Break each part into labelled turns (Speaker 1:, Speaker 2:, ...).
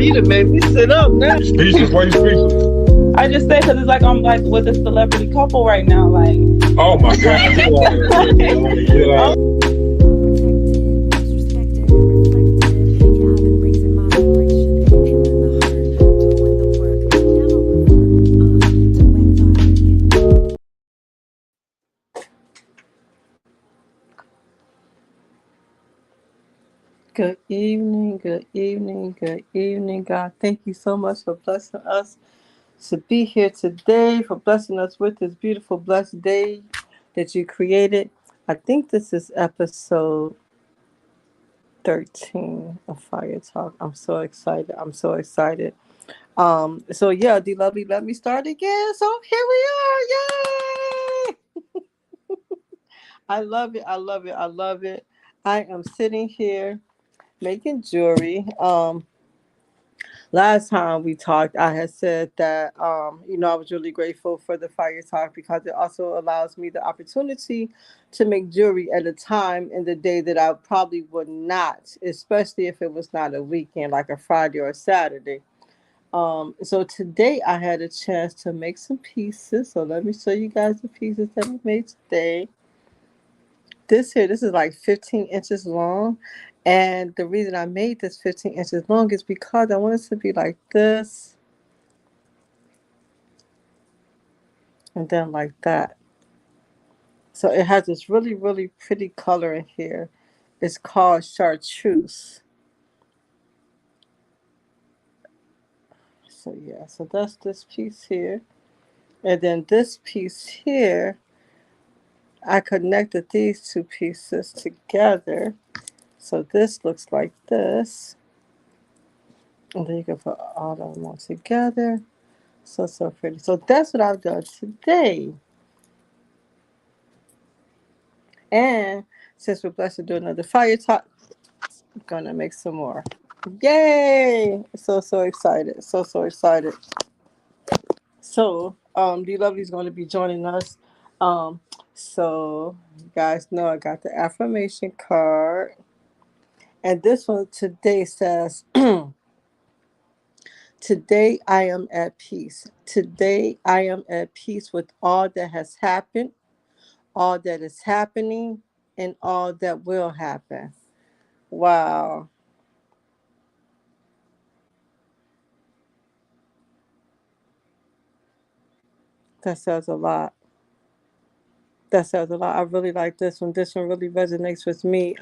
Speaker 1: you done made me sit up now.
Speaker 2: Speechless? Why you speechless?
Speaker 3: I just say because it's like I'm like with a celebrity couple right now. Like,
Speaker 2: Oh my God, get out of here, man. Get out.
Speaker 1: Good evening, good evening, good evening, God. Thank you so much for blessing us to be here today, for blessing us with this beautiful, blessed day that you created. I think this is episode 13 of Fire Talk. I'm so excited. I'm so excited. So yeah, D Lovely, let me start again. So here we are. Yay! I love it. I love it. I love it. I am sitting here making jewelry. Last time we talked, I had said that I was really grateful for the Fire Talk because it also allows me the opportunity to make jewelry at a time in the day that I probably would not, especially if it was not a weekend like a Friday or a Saturday. So today I had a chance to make some pieces. So let me show you guys the pieces that I made today. This is like 15 inches long. And the reason I made this 15 inches long is because I want it to be like this and then like that. So it has this really, really pretty color in here. It's called chartreuse. So yeah, so that's this piece here. And then this piece here, I connected these two pieces together. So this looks like this. And then you can put all of them all together. So pretty. So that's what I've done today. And since we're blessed to do another fire talk, I'm gonna make some more. Yay! So excited. So excited. So D Lovely's gonna be joining us. Um so you guys know I got the affirmation card. And this one today says today I am at peace. Today I am at peace with all that has happened, all that is happening, and all that will happen. Wow. That says a lot. That says a lot. I really like this one. This one really resonates with me.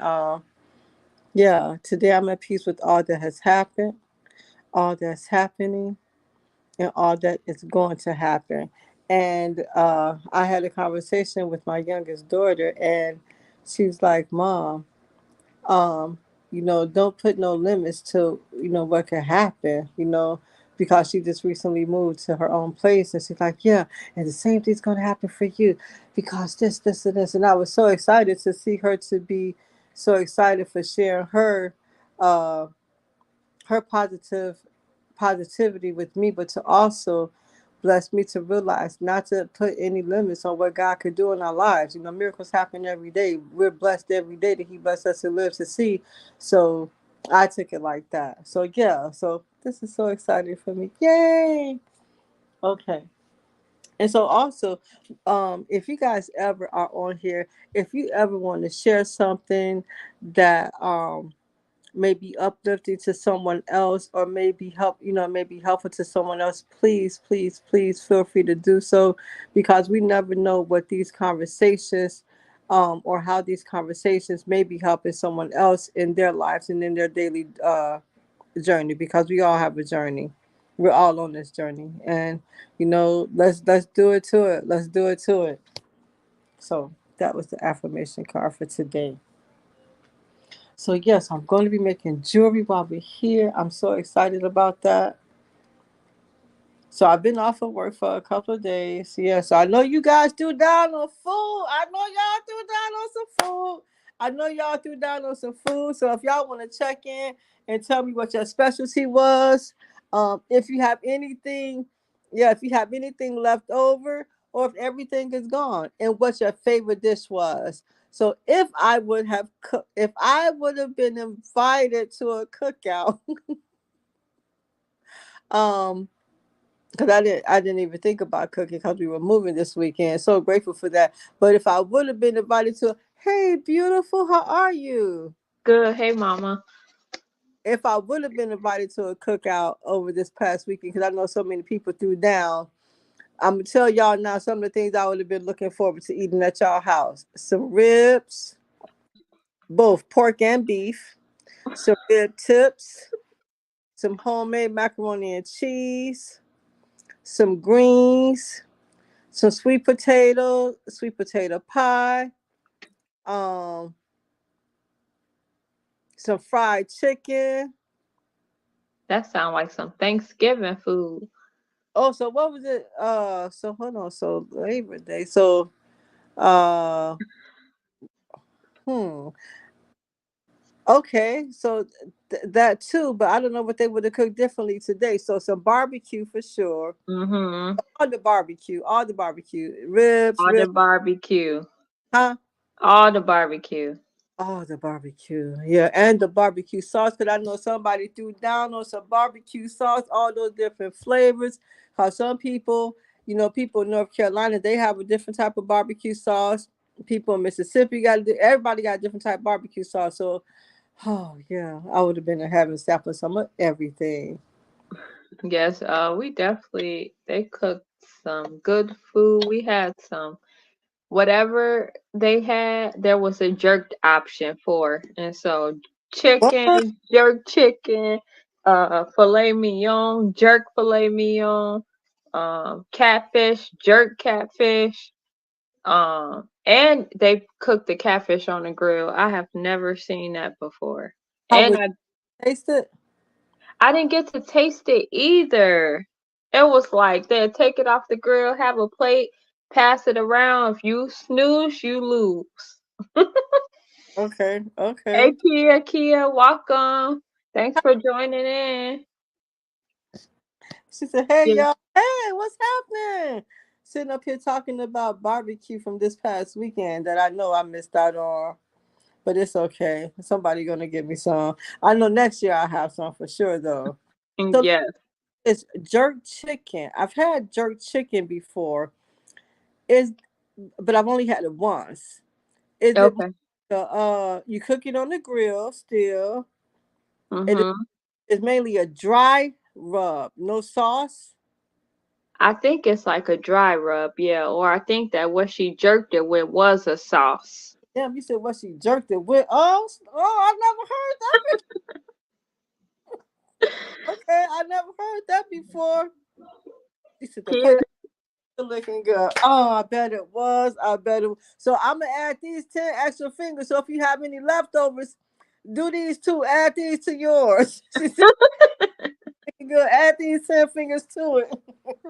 Speaker 1: Yeah, today I'm at peace with all that has happened, all that's happening, and all that is going to happen. And I had a conversation with my youngest daughter, and she's like, Mom, um, don't put no limits to, what can happen, because she just recently moved to her own place. And she's like, yeah, and the same thing's going to happen for you because this, and this. And I was so excited to see her to be so excited for sharing uh, her positivity with me, but to also bless me to realize not to put any limits on what God could do in our lives. Miracles happen every day. We're blessed every day that He blessed us to live to see. So I took it like that. So yeah, so this is so exciting for me. Yay! Okay. And so also, if you guys ever are on here, if you ever want to share something that may be uplifting to someone else or maybe maybe helpful to someone else, please feel free to do so, because we never know what these conversations or how these conversations may be helping someone else in their lives and in their daily journey, because we all have a journey. We're all on this journey, and let's do it to it. Let's do it to it. So that was the affirmation card for today. So yes, I'm going to be making jewelry while we're here. I'm so excited about that. So I've been off of work for a couple of days. Yeah, so I know you guys threw down on food. I know y'all threw down on some food. I know y'all threw down on some food. So if y'all want to check in and tell me what your specialty was, if you have anything, yeah, if you have anything left over, or if everything is gone, and what your favorite dish was. So if I would have been invited to a cookout, Um, because I didn't even think about cooking because we were moving this weekend. So grateful for that. But if I would have been invited to, hey, beautiful, how are you?
Speaker 4: Good. Hey, mama.
Speaker 1: If I would have been invited to a cookout over this past weekend, because I know so many people threw down, I'm gonna tell y'all now some of the things I would have been looking forward to eating at y'all house. Some ribs, both pork and beef, some rib tips, some homemade macaroni and cheese, some greens, some sweet potato pie, um, some fried chicken.
Speaker 4: That sounds like some Thanksgiving food.
Speaker 1: Oh, so what was it? So hold on. So Labor Day. So, uh, hmm. Okay, so that too, but I don't know what they would have cooked differently today. So some barbecue for sure.
Speaker 4: Mm-hmm.
Speaker 1: All the barbecue, ribs,
Speaker 4: All the barbecue.
Speaker 1: huh?
Speaker 4: All the barbecue.
Speaker 1: Oh, the barbecue. Yeah, and the barbecue sauce. Because I know somebody threw down on some barbecue sauce, all those different flavors. Because some people, people in North Carolina, they have a different type of barbecue sauce. People in Mississippi everybody got a different type of barbecue sauce. So, oh, yeah, I would have been having sample some of everything.
Speaker 4: Yes, they cooked some good food. We had some whatever they had, there was a jerked option for. And so
Speaker 1: What?
Speaker 4: jerk chicken, filet mignon, jerk filet mignon, catfish, jerk catfish, and they cooked the catfish on the grill. I have never seen that before.
Speaker 1: How
Speaker 4: And
Speaker 1: would you taste it?
Speaker 4: I didn't get to taste it either. It was like they'd take it off the grill, have a plate, pass it around. If you snooze, you lose.
Speaker 1: Okay,
Speaker 4: Hey
Speaker 1: okay.
Speaker 4: Kia, welcome. Thanks for joining in.
Speaker 1: She said, "Hey
Speaker 4: Yeah.
Speaker 1: y'all, hey, what's happening?" Sitting up here talking about barbecue from this past weekend that I know I missed out on, but it's okay. Somebody gonna give me some. I know next year I'll have some for sure though. So
Speaker 4: Yes.
Speaker 1: it's jerk chicken. I've had jerk chicken before. Is but I've only had it once. Is it
Speaker 4: Okay.
Speaker 1: you cook it on the grill still? It
Speaker 4: Mhm.
Speaker 1: is mainly a dry rub, no sauce.
Speaker 4: I think it's like a dry rub, yeah. Or I think that what she jerked it with was a sauce.
Speaker 1: Damn, you said what she jerked it with? I never heard that. Okay, I never heard that before. You said the
Speaker 4: Kia.
Speaker 1: plate looking good. Oh, I bet it was. I bet it. So I'm gonna add these 10 extra fingers. So if you have any leftovers, do these two. Add these to yours. She said, "Good. Add these 10 fingers to it."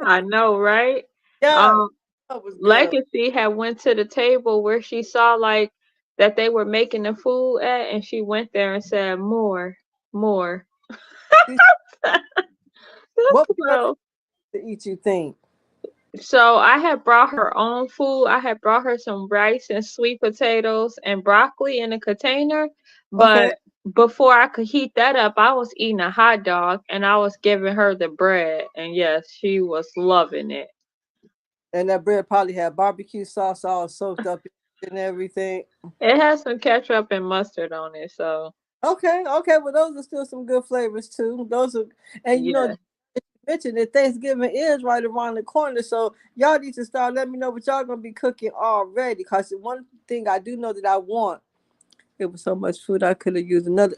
Speaker 4: I know, right?
Speaker 1: Yeah,
Speaker 4: Um,
Speaker 1: that was good.
Speaker 4: Legacy had went to the table where she saw like that they were making the food at, and she went there and said, "More, more."
Speaker 1: She-
Speaker 4: That's
Speaker 1: What more
Speaker 4: well.
Speaker 1: to eat? You think?
Speaker 4: So I had brought her own food. I had brought her some rice and sweet potatoes and broccoli in a container.
Speaker 1: Okay.
Speaker 4: But before I could heat that up, I was eating a hot dog and I was giving her the bread. And yes, she was loving it.
Speaker 1: And that bread probably had barbecue sauce all soaked up and everything.
Speaker 4: It has some ketchup and mustard on it. So
Speaker 1: Okay, okay. Well, those are still some good flavors too. Those are, and
Speaker 4: yeah.
Speaker 1: mentioned that Thanksgiving is right around the corner, so y'all need to start letting me know what y'all gonna be cooking already. Cause one thing I do know that I want, it was so much food I could have used another.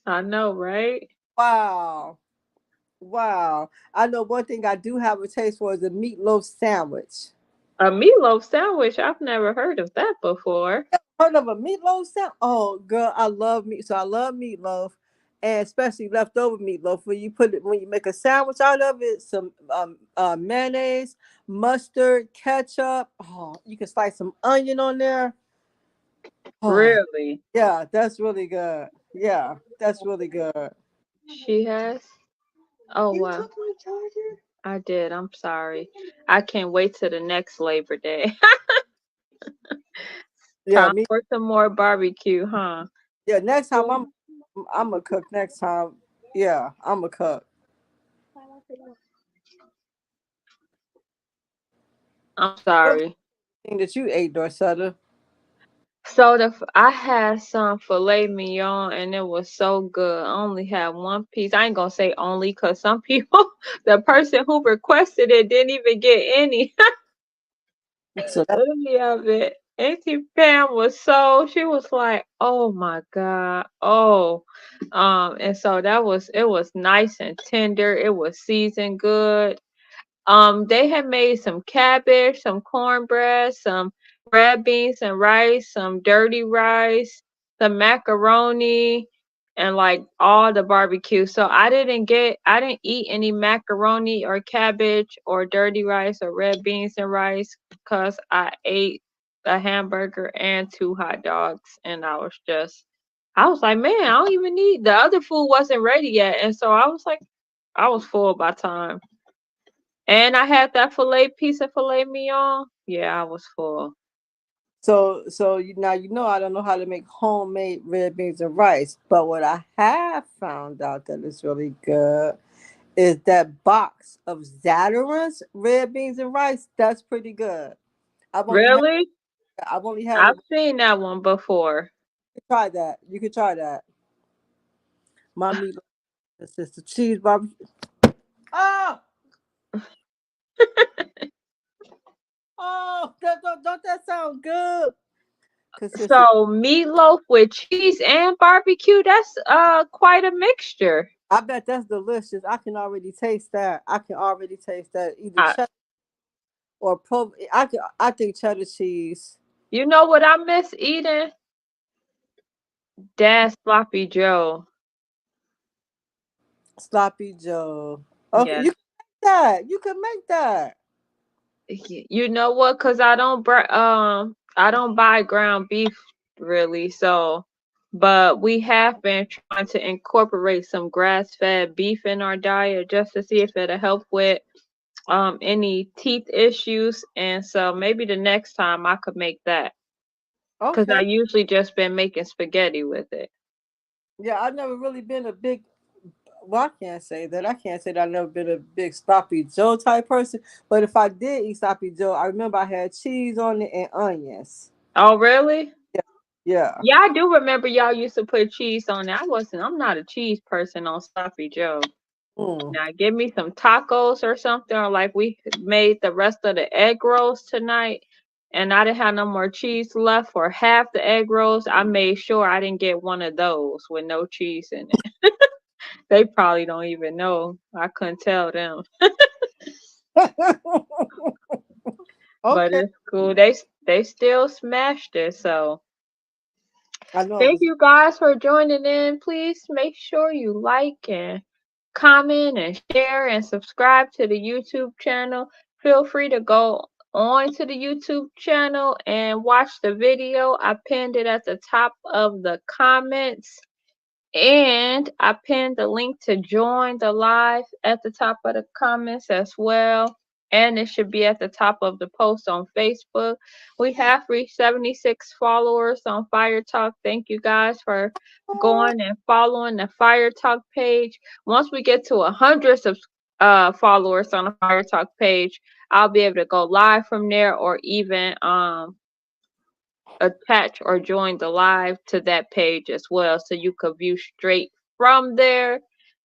Speaker 4: I know, right?
Speaker 1: Wow, wow! I know one thing I do have a taste for is a meatloaf sandwich.
Speaker 4: A meatloaf sandwich. I've never heard of that before.
Speaker 1: Heard of a meatloaf sandwich? Oh, girl, I love meat. So I love meatloaf, and especially leftover meatloaf. When you make a sandwich out of it, some mayonnaise, mustard, ketchup. Oh, you can slice some onion on there. Oh,
Speaker 4: Really?
Speaker 1: yeah, that's really good. Yeah, that's really good.
Speaker 4: She has? Oh
Speaker 1: You
Speaker 4: wow.
Speaker 1: took my charger?
Speaker 4: I did. I'm sorry. I can't wait till the next Labor Day.
Speaker 1: Yeah,
Speaker 4: Time
Speaker 1: me.
Speaker 4: for some more barbecue, huh?
Speaker 1: Yeah, next time I'm gonna cook next time. Yeah, I'm gonna cook.
Speaker 4: I'm
Speaker 1: What was
Speaker 4: sorry.
Speaker 1: the thing that you ate, Dorcetta?
Speaker 4: So I had some filet mignon and it was so good. I only had one piece. I ain't gonna say only because some people, the person who requested it didn't even get any
Speaker 1: So that
Speaker 4: any of it. Auntie Pam was so she was like, "Oh my God, oh," and so it was nice and tender. It was seasoned good. They had made some cabbage, some cornbread, some red beans and rice, some dirty rice, some macaroni, and like all the barbecue. So I didn't eat any macaroni or cabbage or dirty rice or red beans and rice because I ate a hamburger and two hot dogs, and I was like, man, I don't even need the other food wasn't ready yet, and so I was like, I was full by time. And I had that piece of filet mignon. Yeah, I was full.
Speaker 1: so you now you know I don't know how to make homemade red beans and rice, but what I have found out that is really good is that box of Zatarain's red beans and rice. That's pretty good. I've only had
Speaker 4: Really?
Speaker 1: I've only had
Speaker 4: I've
Speaker 1: it.
Speaker 4: seen that one before.
Speaker 1: Try that. You can try that. My meat, sister cheese barbecue. Oh, oh, don't that sound good? Consistent.
Speaker 4: So meatloaf with cheese and barbecue, that's quite a mixture.
Speaker 1: I bet that's delicious. I can already taste that. I can already taste that. Either
Speaker 4: I,
Speaker 1: cheddar or I think cheddar cheese.
Speaker 4: you know what I miss eating? Dad's sloppy Joe.
Speaker 1: Sloppy Joe. Okay,
Speaker 4: Yeah.
Speaker 1: you can make that. You can make that.
Speaker 4: You know what? Cause I don't buy ground beef really. So, but we have been trying to incorporate some grass-fed beef in our diet just to see if it'll help with any teeth issues. And so maybe the next time I could make that. Cause I
Speaker 1: Okay.
Speaker 4: usually just been making spaghetti with it.
Speaker 1: Yeah, I've never really been a big. Well, I can't say that. I can't say that I've never been a big sloppy Joe type person. But if I did eat sloppy Joe, I remember I had cheese on it and onions.
Speaker 4: Oh, really?
Speaker 1: Yeah.
Speaker 4: Yeah, I do remember y'all used to put cheese on it. I'm not a cheese person on sloppy Joe.
Speaker 1: Mm.
Speaker 4: Now give me some tacos or something, or like we made the rest of the egg rolls tonight, and I didn't have no more cheese left for half the egg rolls. I made sure I didn't get one of those with no cheese in it. They probably don't even know. I couldn't tell them, but
Speaker 1: Okay.
Speaker 4: it's cool. They still smashed it. So
Speaker 1: I know it
Speaker 4: thank
Speaker 1: was.
Speaker 4: you guys for joining in. Please make sure you like and comment and share and subscribe to the YouTube channel. Feel free to go on to the YouTube channel and watch the video. I pinned it at the top of the comments. And I pinned the link to join the live at the top of the comments as well. And it should be at the top of the post on Facebook. We have reached 76 followers on Fire Talk. Thank you guys for going and following the Fire Talk page. Once we get to 100 followers on the Fire Talk page, I'll be able to go live from there or even attach or join the live to that page as well so you could view straight from there.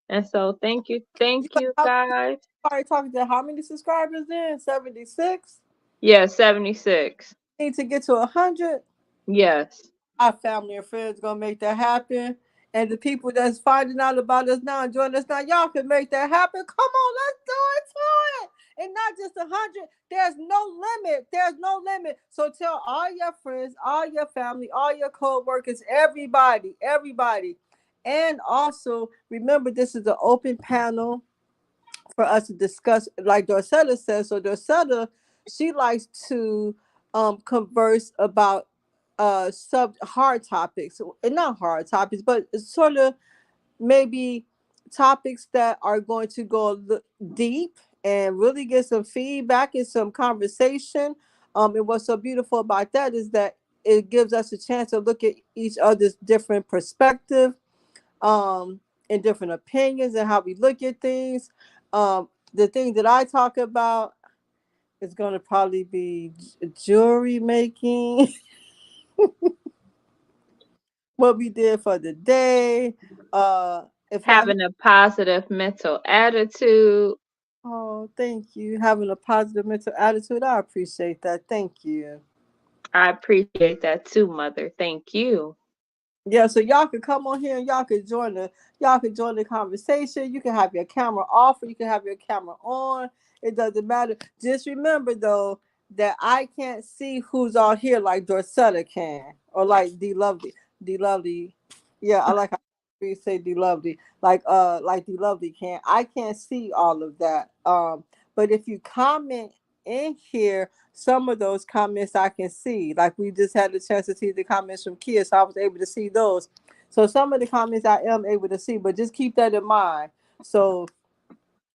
Speaker 4: And so
Speaker 1: You
Speaker 4: thank
Speaker 1: said
Speaker 4: you
Speaker 1: how
Speaker 4: guys.
Speaker 1: sorry talking to how many subscribers then? 76?
Speaker 4: Yeah, 76.
Speaker 1: Need to get to 100.
Speaker 4: Yes.
Speaker 1: Our family and friends gonna make that happen. And the people that's finding out about us now and joining us now, y'all can make that happen. Come on, let's do it to it. And not just 100. There's no limit. There's no limit. So tell all your friends, all your family, all your co-workers, everybody, everybody. And also remember, this is an open panel for us to discuss, like Dorcetta says. So Dorcetta, she likes to converse about sub hard topics, and not hard topics, but it's sort of maybe topics that are going to go deep and really get some feedback and some conversation. And what's so beautiful about that is that it gives us a chance to look at each other's different perspective, um, and different opinions and how we look at things. The thing that I talk about is going to probably be jewelry making, what we did for the day. If y'all,
Speaker 4: Having a positive mental attitude.
Speaker 1: oh, thank you. Having a positive mental attitude. I appreciate that. Thank you.
Speaker 4: I appreciate that too, Mother. Thank you.
Speaker 1: Yeah, so y'all can come on here and y'all can join the conversation. You can have your camera off or you can have your camera on. It doesn't matter. Just remember though that I can't see who's all here like Dorsetta can or like D Lovely. D Lovely. Yeah, I like how you say D Lovely. Like D Lovely can. I can't see all of that. But if you comment in here, some of those comments I can see. Like we just had the chance to see the comments from kids, so I was able to see those. So some of the comments I am able to see, but just keep that in mind. So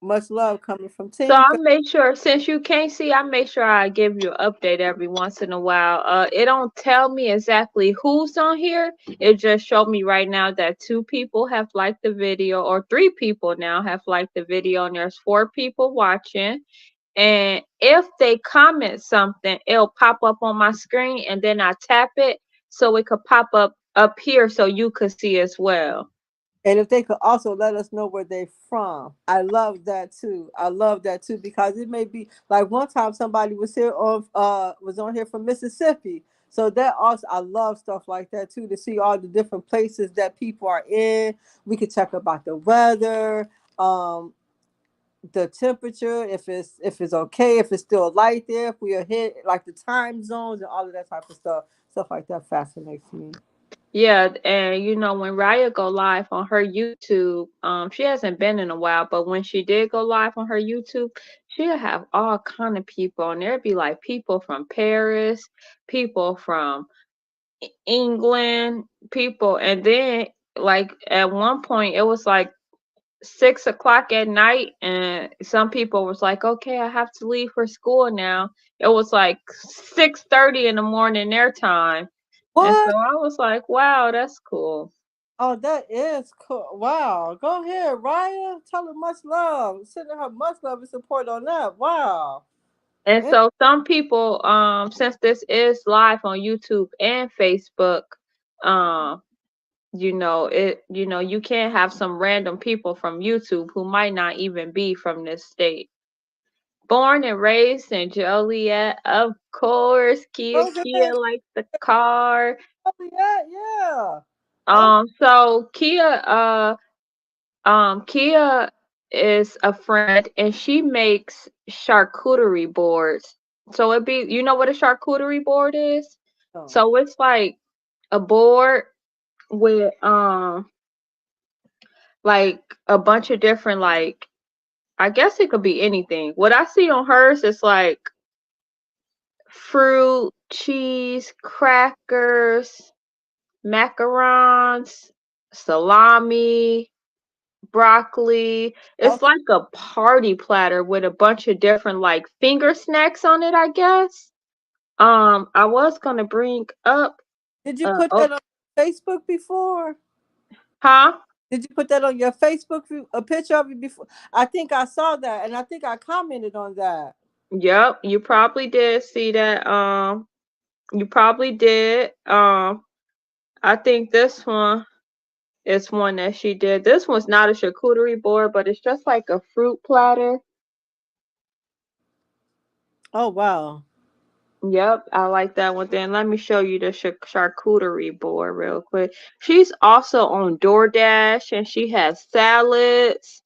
Speaker 1: much love coming from
Speaker 4: So I
Speaker 1: Tinka.
Speaker 4: make sure, since you can't see, I make sure I give you an update every once in a while. It don't tell me exactly who's on here. It just showed me right now that 2 people have liked the video, or 3 people now have liked the video, and there's 4 people watching. And if they comment something, it'll pop up on my screen, and then I tap it so it could pop up here so you could see as well.
Speaker 1: And if they could also let us know where they're from. I love that too. I love that too because it may be like one time somebody was on here from Mississippi. So that also I love stuff like that too, to see all the different places that people are in. We could check about the weather, the temperature, if it's okay, if it's still light there, if we are hit like the time zones and all of that type of stuff. Stuff like that fascinates me.
Speaker 4: Yeah, and when Raya go live on her YouTube, she hasn't been in a while, but when she did go live on her YouTube, she'll have all kind of people, and there'd be like people from Paris, people from England, people, and then like at one point it was like 6 o'clock at night, and some people was like, "Okay, I have to leave for school now." It was like 6:30 in the morning their time. And so
Speaker 1: What?
Speaker 4: I was like, wow, that's cool.
Speaker 1: Oh, that is cool. Wow. Go ahead, Raya. Tell her much love. Sending her much love and support on that. Wow.
Speaker 4: And
Speaker 1: Yeah.
Speaker 4: so some people, since this is live on YouTube and Facebook, um, you can't have some random people from YouTube who might not even be from this state. Born and raised in Joliet, of course. Kia
Speaker 1: Go ahead.
Speaker 4: Kia likes the car.
Speaker 1: Yeah, yeah. Oh,
Speaker 4: So Kia is a friend and she makes charcuterie boards. So you know what a charcuterie board is?
Speaker 1: no.
Speaker 4: So it's like a board with like a bunch of different, like, I guess it could be anything. What I see on hers is like fruit, cheese, crackers, macarons, salami, broccoli. It's
Speaker 1: Okay.
Speaker 4: like a party platter with a bunch of different like finger snacks on it, I guess. I was gonna bring up
Speaker 1: Did you put
Speaker 4: oh,
Speaker 1: that on Facebook before?
Speaker 4: huh?
Speaker 1: Did you put that on your Facebook, a picture of it before? I think I saw that and I think I commented on that.
Speaker 4: Yep, you probably did see that. You probably did. I think this one is one that she did. This one's not a charcuterie board, but it's just like a fruit platter.
Speaker 1: Oh, wow.
Speaker 4: Yep, I like that one. Then let me show you the charcuterie board real quick. She's also on DoorDash, and she has salads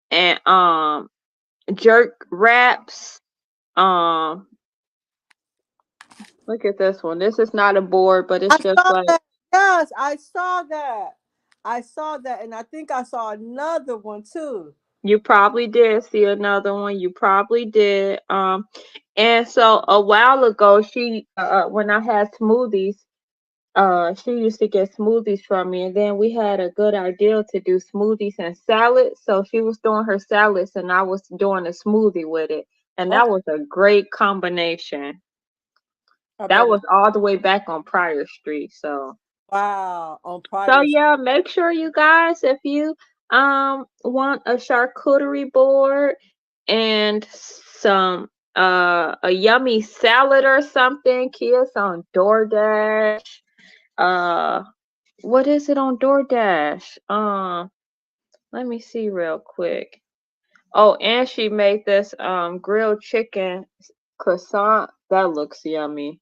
Speaker 4: and jerk wraps. Um, Look at this one. This is not a board, but
Speaker 1: I
Speaker 4: it's just
Speaker 1: saw
Speaker 4: like,
Speaker 1: that. Yes, I saw that. I saw that. And I think I saw another one too.
Speaker 4: you probably did see another one. You probably did. And so a while ago, she when I had smoothies, she used to get smoothies from me, and then we had a good idea to do smoothies and salads. So she was doing her salads, and I was doing a smoothie with it, and that
Speaker 1: Okay.
Speaker 4: was a great combination.
Speaker 1: I
Speaker 4: That
Speaker 1: bet it.
Speaker 4: was all the way back on Pryor Street.
Speaker 1: Wow, on
Speaker 4: So
Speaker 1: Pryor.
Speaker 4: yeah, make sure you guys, if you want a charcuterie board and some a yummy salad or something, Kia's on DoorDash. Uh, what is it on DoorDash? Let me see real quick. Oh, and she made this grilled chicken croissant. That looks yummy.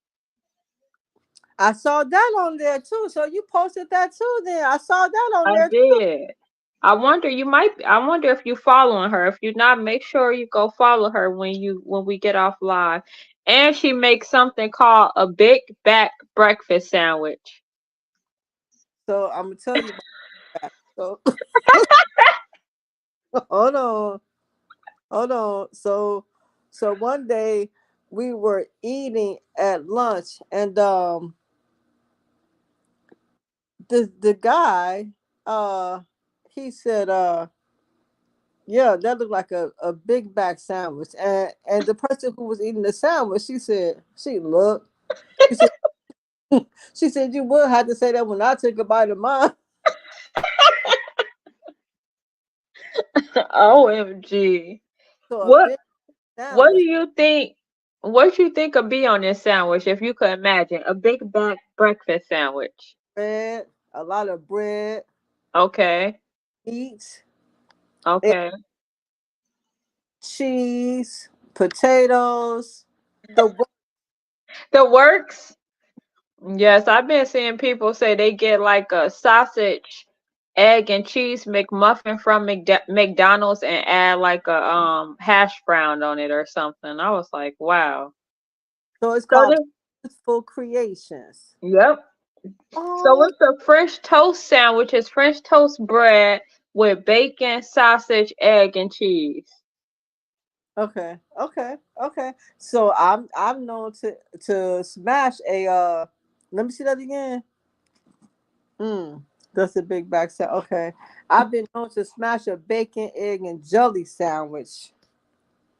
Speaker 1: I saw that on there too. So you posted that too. Then I saw that on
Speaker 4: I
Speaker 1: there too.
Speaker 4: did. I wonder if you following her. If you're not, make sure you go follow her when we get off live. And she makes something called a big back breakfast sandwich.
Speaker 1: So I'm gonna tell you about that. So hold on, hold on. So one day we were eating at lunch, and the guy he said yeah, that looked like a big back sandwich. And the person who was eating the sandwich, she looked, she said, she said, you would have to say that when I took a bite of mine.
Speaker 4: OMG.
Speaker 1: So a
Speaker 4: What
Speaker 1: big
Speaker 4: what do
Speaker 1: sandwich,
Speaker 4: you think could be on this sandwich if you could imagine a big back breakfast sandwich?
Speaker 1: bread, a lot of bread,
Speaker 4: Okay.
Speaker 1: meat, egg,
Speaker 4: Okay.
Speaker 1: cheese, potatoes, the
Speaker 4: The works? Yes, I've been seeing people say they get like a sausage, egg, and cheese McMuffin from McDonald's and add like a hash brown on it or something. I was like, wow.
Speaker 1: so it's
Speaker 4: So
Speaker 1: called
Speaker 4: this,
Speaker 1: Blissful Creations.
Speaker 4: yep. So
Speaker 1: Oh,
Speaker 4: it's a French toast sandwich. It's French toast bread with bacon, sausage, egg, and cheese.
Speaker 1: okay, okay, okay. So I'm known to smash a let me see that again. That's a big back set. Okay. I've been known to smash a bacon, egg, and jelly sandwich.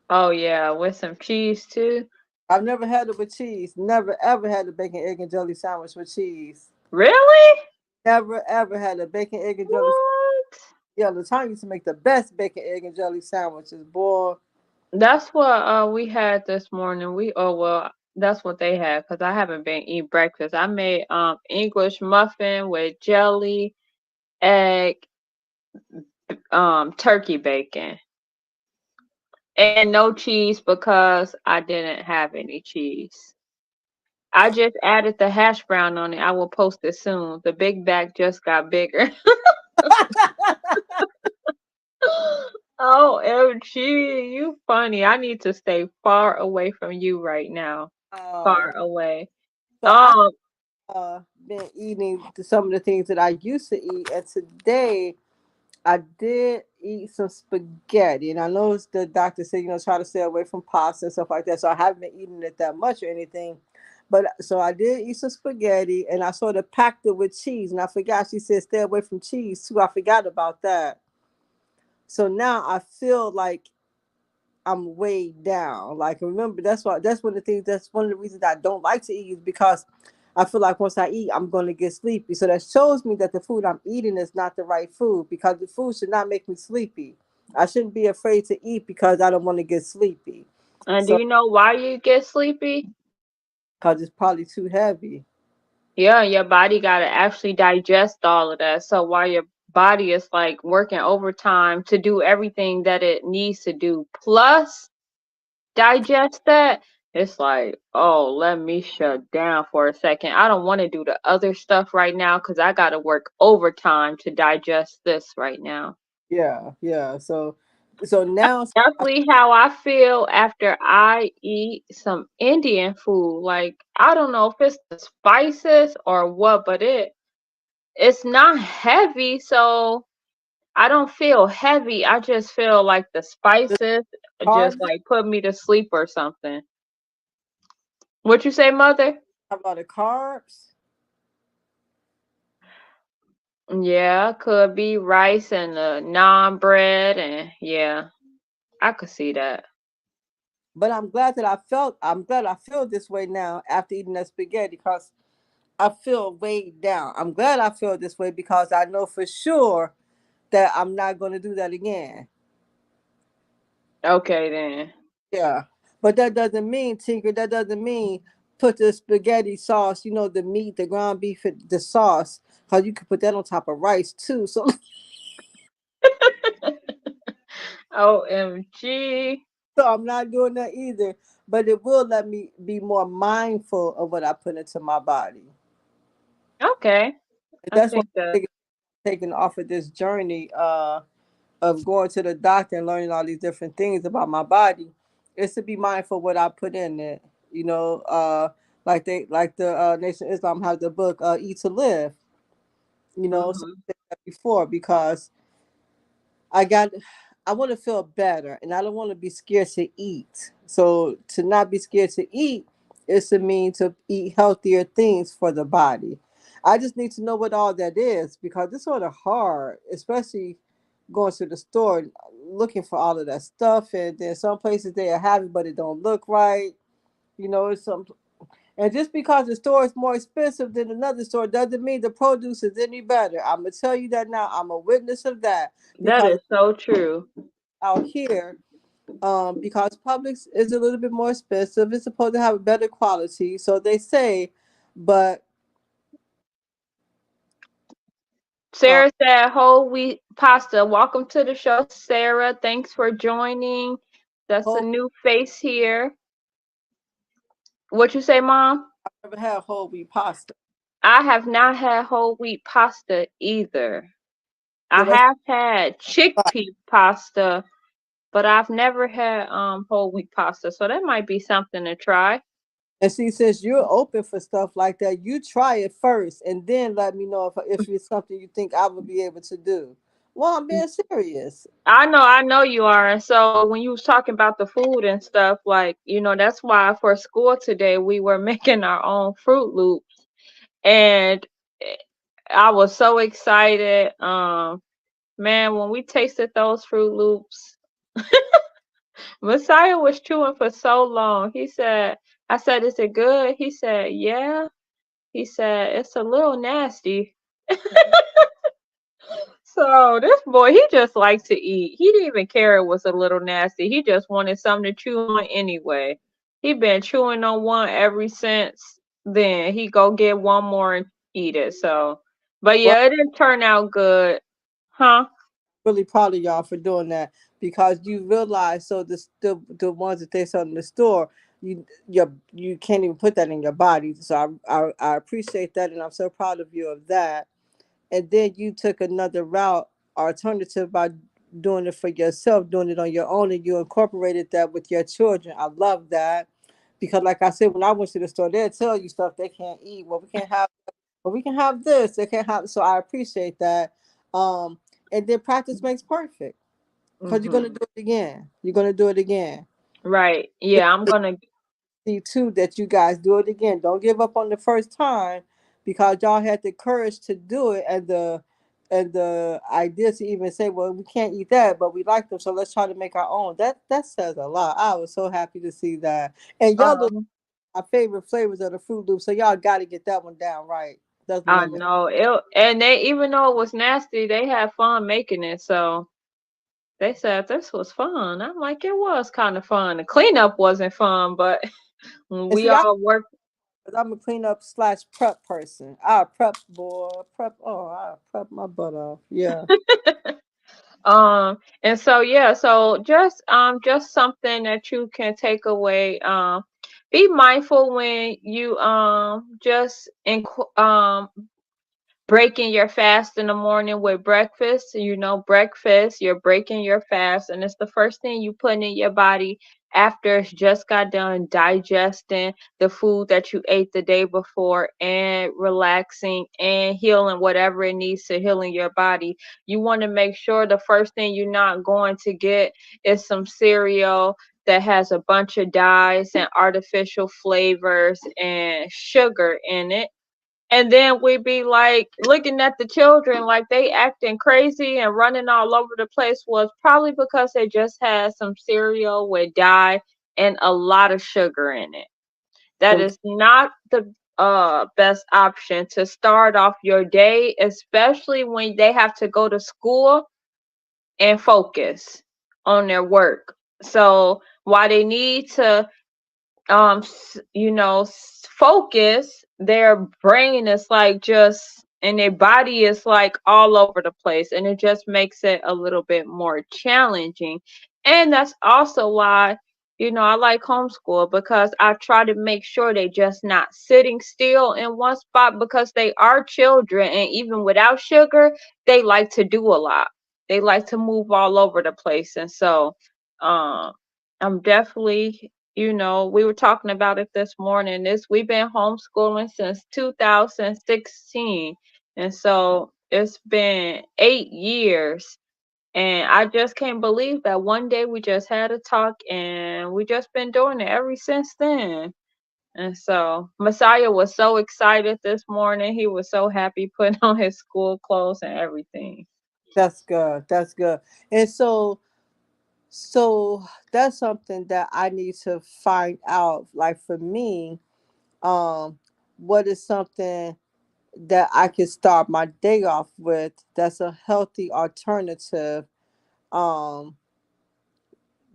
Speaker 4: Oh yeah, with some cheese too.
Speaker 1: I've never had it with cheese. Never ever had a bacon, egg, and jelly sandwich with cheese.
Speaker 4: Really?
Speaker 1: Never ever had a bacon, egg, and jelly.
Speaker 4: What?
Speaker 1: Yeah, Latanya used to make the best bacon, egg, and jelly sandwiches, boy.
Speaker 4: That's what we had this morning. That's what they had because I haven't been eating breakfast. I made English muffin with jelly, egg, turkey bacon, and no cheese because I didn't have any cheese. I just added the hash brown on it. I will post it soon. The big bag just got bigger. OMG, you funny. I need to stay far away from you right now. Far
Speaker 1: Oh,
Speaker 4: away.
Speaker 1: so I
Speaker 4: Um,
Speaker 1: been eating some of the things that I used to eat, and today I did eat some spaghetti, and I know the doctor said, try to stay away from pasta and stuff like that. So I haven't been eating it that much or anything. But so I did eat some spaghetti, and I sort of packed it with cheese, and I forgot she said stay away from cheese too. I forgot about that. So now I feel like I'm weighed down. Like remember, that's one of the things. That's one of the reasons I don't like to eat is because I feel like once I eat, I'm going to get sleepy. So that shows me that the food I'm eating is not the right food because the food should not make me sleepy. I shouldn't be afraid to eat because I don't want to get sleepy.
Speaker 4: and do
Speaker 1: So
Speaker 4: you know why you get sleepy?
Speaker 1: because it's probably too heavy.
Speaker 4: Yeah, your body got to actually digest all of that. So while your body is like working overtime to do everything that it needs to do, plus digest that, it's like, oh, let me shut down for a second. I don't want to do the other stuff right now because I got to work overtime to digest this right now.
Speaker 1: Yeah, yeah. So now
Speaker 4: Definitely how I feel after I eat some Indian food. Like I don't know if it's the spices or what, but it's not heavy, so I don't feel heavy. I just feel like the
Speaker 1: the
Speaker 4: spices just
Speaker 1: carbs,
Speaker 4: like put me to sleep or something. What you say, mother?
Speaker 1: a lot of carbs.
Speaker 4: Yeah, could be rice and naan bread and yeah, I could see that.
Speaker 1: But I'm glad I feel this way now after eating that spaghetti because I feel weighed down. I'm glad I feel this way because I know for sure that I'm not going to do that again.
Speaker 4: Okay then.
Speaker 1: Yeah. But that doesn't mean, Tinker, that doesn't mean put the spaghetti sauce, the meat, the ground beef, the sauce, because you can put that on top of rice too. So,
Speaker 4: OMG.
Speaker 1: so I'm not doing that either. But it will let me be more mindful of what I put into my body.
Speaker 4: Okay.
Speaker 1: And
Speaker 4: I
Speaker 1: that's why
Speaker 4: think that
Speaker 1: I'm taking off of this journey of going to the doctor and learning all these different things about my body. Is to be mindful of what I put in it. You know, like the Nation of Islam have the book Eat to Live. So
Speaker 4: hmm
Speaker 1: I said that before because I got I want to feel better and I don't want to be scared to eat. So to not be scared to eat is to mean to eat healthier things for the body. I just need to know what all that is because it's sort of hard, especially going to the store looking for all of that stuff and then some places they have it but it don't look right. It's some and just because the store is more expensive than another store doesn't mean the produce is any better. I'm gonna tell you that now. I'm a witness of that
Speaker 4: that
Speaker 1: because
Speaker 4: is so true.
Speaker 1: out here, because Publix is a little bit more expensive. It's supposed to have a better quality, so they say, but uh,
Speaker 4: Sarah said whole wheat pasta. Welcome to the show, Sarah. Thanks for joining. That's a
Speaker 1: whole
Speaker 4: new face here. What you say, Mom?
Speaker 1: never had whole wheat pasta.
Speaker 4: I have not had whole wheat pasta either. I
Speaker 1: So let's
Speaker 4: have had chickpea pasta, but I've never had whole wheat pasta. So that might be something to try.
Speaker 1: and see since you're open for stuff like that, you try it first, and then let me know if it's something you think I would be able to do. Well, I'm being serious.
Speaker 4: I know you are. And so when you was talking about the food and stuff, like, that's why for school today we were making our own Fruit Loops. And eh, I was so excited. Man, when we tasted those Fruit Loops, Messiah was chewing for so long. I said, is it good? He said, yeah. He said, it's a little nasty. So this boy, he just likes to eat. He didn't even care it was a little nasty. He just wanted something to chew on anyway. He been chewing on one ever since then. He go get one more and eat it. So, but
Speaker 1: Well,
Speaker 4: yeah, it didn't turn out good, huh?
Speaker 1: really proud of y'all for doing that because you realize so the ones that they sell in the store you can't even put that in your body, so I appreciate that and I'm so proud of you of that. And then you took another route alternative by doing it for yourself, doing it on your own, and you incorporated that with your children. I love that because like I said, when I went to the store they'll tell you stuff they can't eat. Well, we can't have, but we can have this, they can't have, so I appreciate that. um and then practice makes perfect because you're gonna
Speaker 4: hmm
Speaker 1: do it again. You're gonna do it again.
Speaker 4: Right. Yeah, I'm gonna.
Speaker 1: See too that you guys do it again. Don't give up on the first time because y'all had the courage to do it and the idea to even say, well, we can't eat that, but we like them, so let's try to make our own. That says a lot. I was so happy to see that. And y'all look
Speaker 4: Um,
Speaker 1: our favorite flavors of the Fruit Loop, so y'all got to get that one down right. That's
Speaker 4: I
Speaker 1: number.
Speaker 4: know it, and they even though it was nasty, they had fun making it. So they said this was fun. I'm like, it was kind of fun. The cleanup wasn't fun, but when
Speaker 1: And
Speaker 4: we
Speaker 1: see,
Speaker 4: all worked.
Speaker 1: I'm a cleanup slash prep person. I prep boy, prep. Oh, I prep my butt off. Yeah.
Speaker 4: And so yeah, so just something that you can take away. Be mindful when you just breaking your fast in the morning with breakfast. Breakfast, you're breaking your fast, and it's the first thing you put in your body after it's just got done digesting the food that you ate the day before and relaxing and healing whatever it needs to heal in your body. You want to make sure the first thing you're not going to get is some cereal that has a bunch of dyes and artificial flavors and sugar in it, and then we be like looking at the children like they acting crazy and running all over the place, was probably because they just had some cereal with dye and a lot of sugar in it. That
Speaker 1: So
Speaker 4: is not the best option to start off your day, especially when they have to go to school and focus on their work. So while they need to focus, their brain is like just, and their body is like all over the place, and it just makes it a little bit more challenging. And that's also why I like homeschool, because I try to make sure they just not sitting still in one spot, because they are children, and even without sugar, they like to do a lot. They like to move all over the place. And so um I'm definitely, we were talking about it this morning. We've been homeschooling since 2016. And so it's been 8 years. And I just can't believe that one day we just had a talk, and we just been doing it ever since then. And so Messiah was so excited this morning. He was so happy putting on his school clothes and everything.
Speaker 1: that's good. That's good. And so that's something that I need to find out. Like for me, um, what is something that I can start my day off with that's a healthy alternative. Um,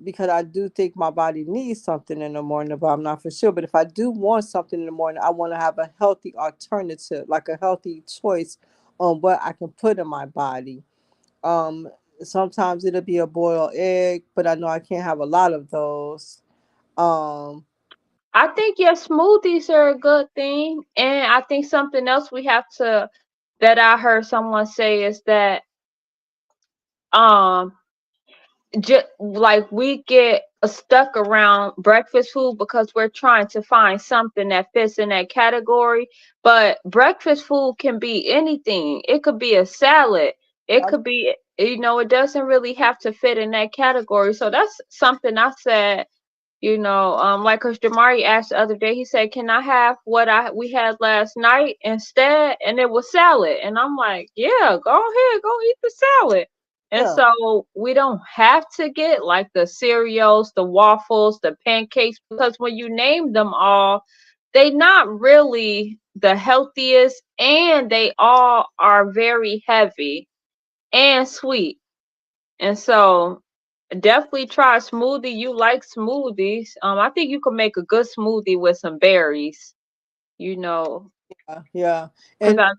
Speaker 1: because I do think my body needs something in the morning, but I'm not for sure. But if I do want something in the morning, I want to have a healthy alternative, like a healthy choice on what I can put in my body. Um, Sometimes it'll be a boiled egg, but I know I can't have a lot of those. Um,
Speaker 4: I think your smoothies are a good thing. And I think something else that I heard someone say is that um just like we get stuck around breakfast food because we're trying to find something that fits in that category. But breakfast food can be anything. It could be a salad. It
Speaker 1: I-
Speaker 4: could be, it doesn't really have to fit in that category. So that's something I said. Like Coach Jamari asked the other day, he said, "Can I have what we had last night instead?" And it was salad. And I'm like, "Yeah, go ahead, go eat the salad." And
Speaker 1: yeah,
Speaker 4: so we don't have to get like the cereals, the waffles, the pancakes, because when you name them all, they not really the healthiest, and they all are very heavy and sweet. And so definitely try a smoothie. You like smoothies. I think you could make a good smoothie with some berries, you know,
Speaker 1: yeah.
Speaker 4: because
Speaker 1: And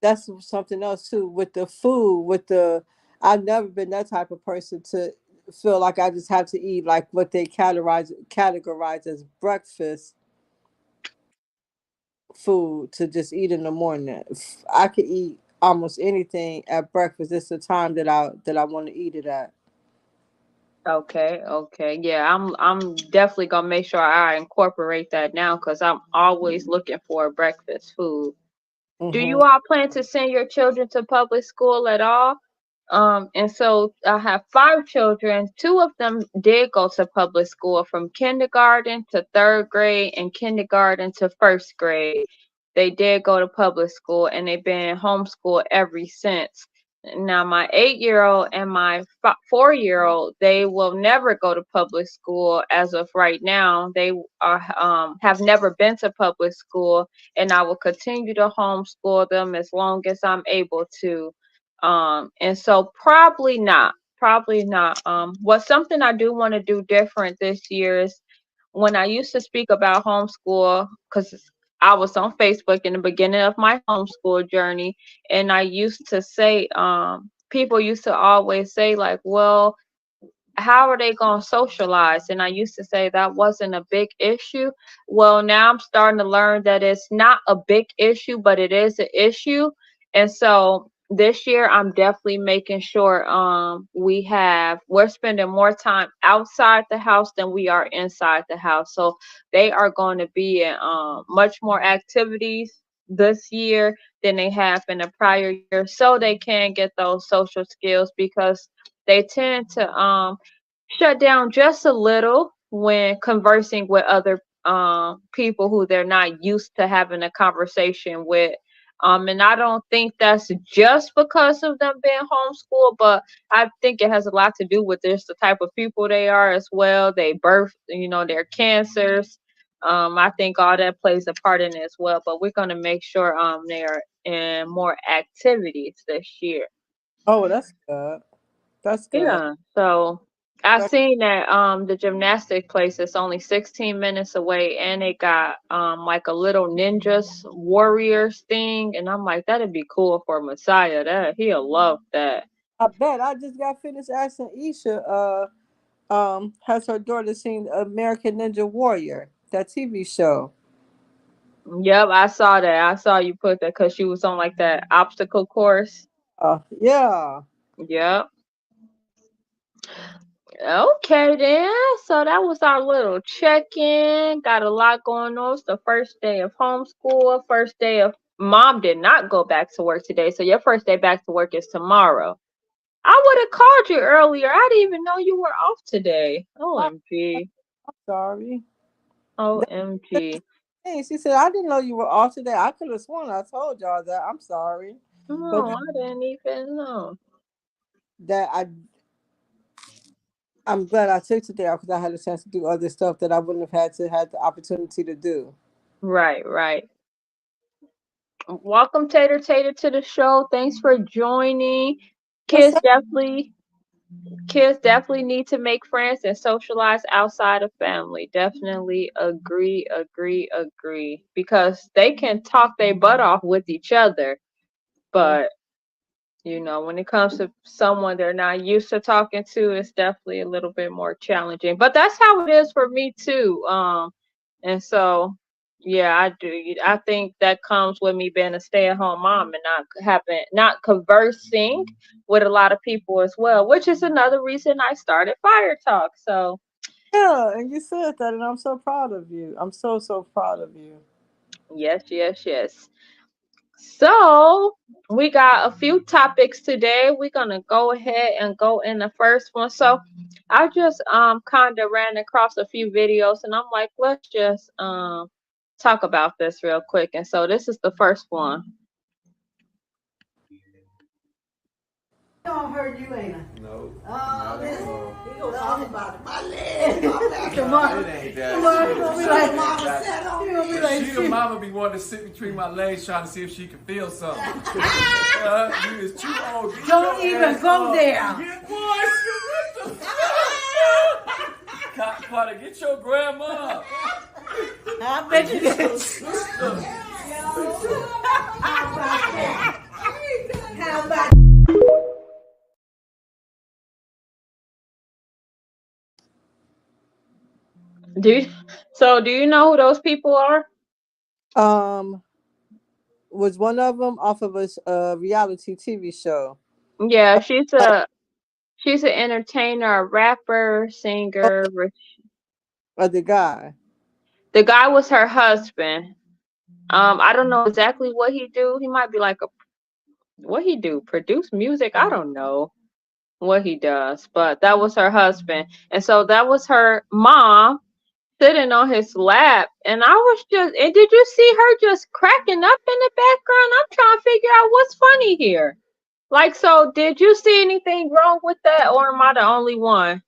Speaker 1: that's something else too with the food. I've never been that type of person to feel like I just have to eat like what they categorize as breakfast food to just eat in the morning. I could eat almost anything at breakfast. It's the time that I want to eat it at.
Speaker 4: okay. Yeah, I'm definitely gonna make sure I incorporate that now, because I'm always looking for a breakfast food. Do
Speaker 1: Hmm.
Speaker 4: you all plan to send your children to public school at all? And so I have 5 children. 2 of them did go to public school from kindergarten to 3rd grade and kindergarten to 1st grade. They did go to public school, and they've been homeschooled ever since. Now my 8-year-old and my 4-year-old, they will never go to public school as of right now. They are have never been to public school, and I will continue to homeschool them as long as I'm able to. And so probably not. What something I do want to do different this year is, when I used to speak about homeschool, because I was on Facebook in the beginning of my homeschool journey, and I used to say, people used to always say, like, well, how are they going to socialize? And I used to say that wasn't a big issue. Well, now I'm starting to learn that it's not a big issue, but it is an issue. And so this year I'm definitely making sure we're spending more time outside the house than we are inside the house. So they are going to be in much more activities this year than they have in the prior year, so they can get those social skills, because they tend to shut down just a little when conversing with other people who they're not used to having a conversation with, And I don't think that's just because of them being homeschooled, but I think it has a lot to do with just the type of people they are as well. They birth, their cancers. I think all that plays a part in it as well. But we're gonna make sure they are in more activities this year.
Speaker 1: Oh, that's good. That's good.
Speaker 4: Yeah. So I
Speaker 1: That,
Speaker 4: seen that the gymnastic place is only 16 minutes away, and they got like a little ninjas warriors thing, and I'm like, that'd be cool for Messiah. That he'll love that.
Speaker 1: I bet. I just got finished asking Isha. Has her daughter seen American Ninja Warrior, that TV show?
Speaker 4: Yep, I saw that. I saw you put that because she was on like that obstacle course.
Speaker 1: Yeah.
Speaker 4: Yep. Okay then. So that was our little check-in. Got a lot going on. It's the first day of homeschool. First day of mom did not go back to work today. So your first day back to work is tomorrow. I would have called you earlier. I didn't even know you were off today.
Speaker 1: I'm
Speaker 4: OMG.
Speaker 1: sorry.
Speaker 4: OMG.
Speaker 1: Hey, she said, I didn't know you were off today. I could have sworn I told y'all that. I'm sorry.
Speaker 4: No,
Speaker 1: But
Speaker 4: I didn't even know.
Speaker 1: that I'm glad I took today off because I had a chance to do other stuff that I wouldn't have had the opportunity to do.
Speaker 4: Right, right. Welcome, Tater to the show. Thanks for joining.
Speaker 1: What's
Speaker 4: Kids
Speaker 1: up?
Speaker 4: definitely kids definitely need to make friends and socialize outside of family. Definitely agree. Because they can talk their butt off with each other, but when it comes to someone they're not used to talking to, it's definitely a little bit more challenging. But that's how it is for me too. And so yeah, I do. I think that comes with me being a stay-at-home mom and not conversing with a lot of people as well, which is another reason I started Fire Talk. So
Speaker 1: Yeah, and you said that, and I'm so proud of you. I'm so proud of you.
Speaker 4: yes. So we got a few topics today. We're gonna go ahead and go in the first one. So I just kind of ran across a few videos, and I'm like, let's just talk about this real quick. And so this is the first one.
Speaker 5: Don't hurt you, ain't I?
Speaker 2: No.
Speaker 5: Oh, this.
Speaker 2: No.
Speaker 5: He gonna talk about it. My leg, my back.
Speaker 2: Tomorrow, it ain't that.
Speaker 5: Tomorrow, he gonna be like,
Speaker 2: Mama
Speaker 5: Mama
Speaker 2: said on
Speaker 5: he gonna be
Speaker 2: me.
Speaker 5: like,
Speaker 6: She the mama be wanting to sit between my legs trying to see if she can feel something. You is too old. Get
Speaker 5: Don't
Speaker 6: your
Speaker 5: even
Speaker 6: ass
Speaker 5: go
Speaker 6: up.
Speaker 5: there.
Speaker 6: Get, boy, what the Carter, get your grandma.
Speaker 5: I bet you did. How about
Speaker 4: Do you know who those people are?
Speaker 1: Was one of them off of a reality TV show?
Speaker 4: Yeah, she's an entertainer, a rapper, singer.
Speaker 1: Or the guy?
Speaker 4: The guy was her husband. I don't know exactly what he do. He might be like what he do? Produce music? I don't know what he does, but that was her husband. And so that was her mom sitting on his lap. And did you see her just cracking up in the background? I'm trying to figure out what's funny here. Like, so did you see anything wrong with that, or am I the only one?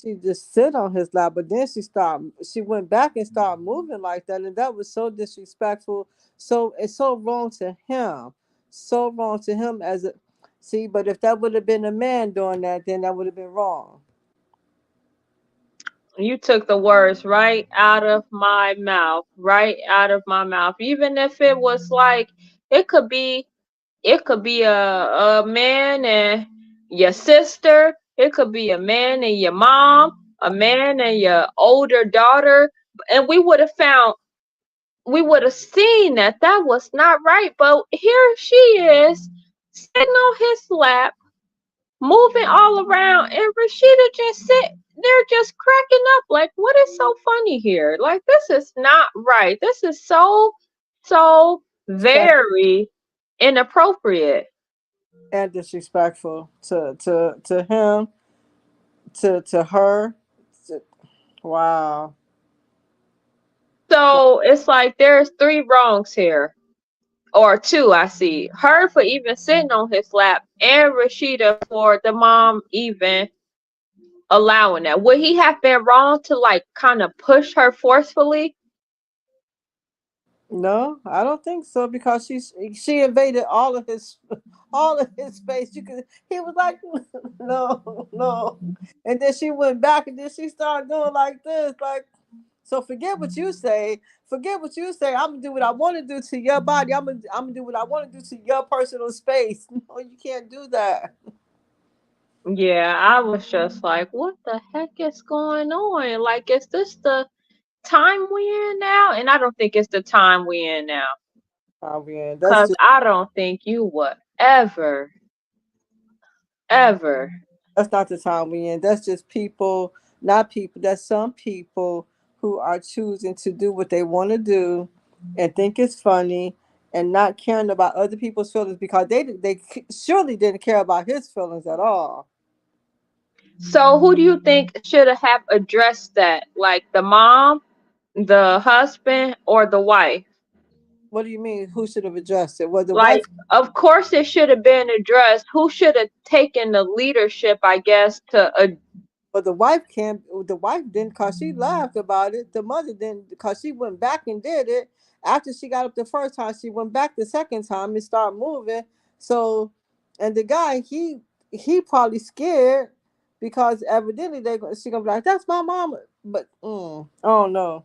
Speaker 1: She just sit on his lap, but then she went back and started moving like that, and that was so disrespectful. So it's so wrong to him. So wrong to him as a see, but if that would have been a man doing that, then that would have been wrong.
Speaker 4: You took the words right out of my mouth, right out of my mouth. Even if it was like, it could be a man and your sister. It could be a man and your mom, a man and your older daughter. And we would have seen that was not right. But here she is sitting on his lap, moving all around, and Rashida just sit there just cracking up. Like, what is so funny here? Like, this is not right. This is so very inappropriate.
Speaker 1: And disrespectful to him, to her. Wow.
Speaker 4: So it's like there's three wrongs here. or two, I see. Her for even sitting on his lap, and Rashida for the mom even allowing that. Would he have been wrong to like kind of push her forcefully?
Speaker 1: No, I don't think so because she invaded all of his space. He was like, no, no, and then she went back and then she started doing like this, like. So forget what you say. Forget what you say. I'm gonna do what I want to do to your body. I'm gonna do what I want to do to your personal space. No, you can't do that.
Speaker 4: Yeah, I was just like, what the heck is going on? Like, is this the time we in now? And I don't think it's the time we in now.
Speaker 1: Oh man, that's
Speaker 4: Because
Speaker 1: just
Speaker 4: I don't think you would ever, ever.
Speaker 1: that's not the time we in. That's just people, not people. That's some people who are choosing to do what they want to do and think it's funny and not caring about other people's feelings because they surely didn't care about his feelings at all.
Speaker 4: So who do you think should have addressed that? Like the mom, the husband, or the wife?
Speaker 1: What do you mean? Who should have addressed it? Was the
Speaker 4: Like,
Speaker 1: wife?
Speaker 4: of course it should have been addressed. Who should have taken the leadership, I guess, to
Speaker 1: But the wife can't. The wife didn't because she laughed about it. The mother didn't because she went back and did it. After she got up the first time, she went back the second time and started moving. So, and the guy, he probably scared because evidently she gonna be like, "That's my mama." But I don't know.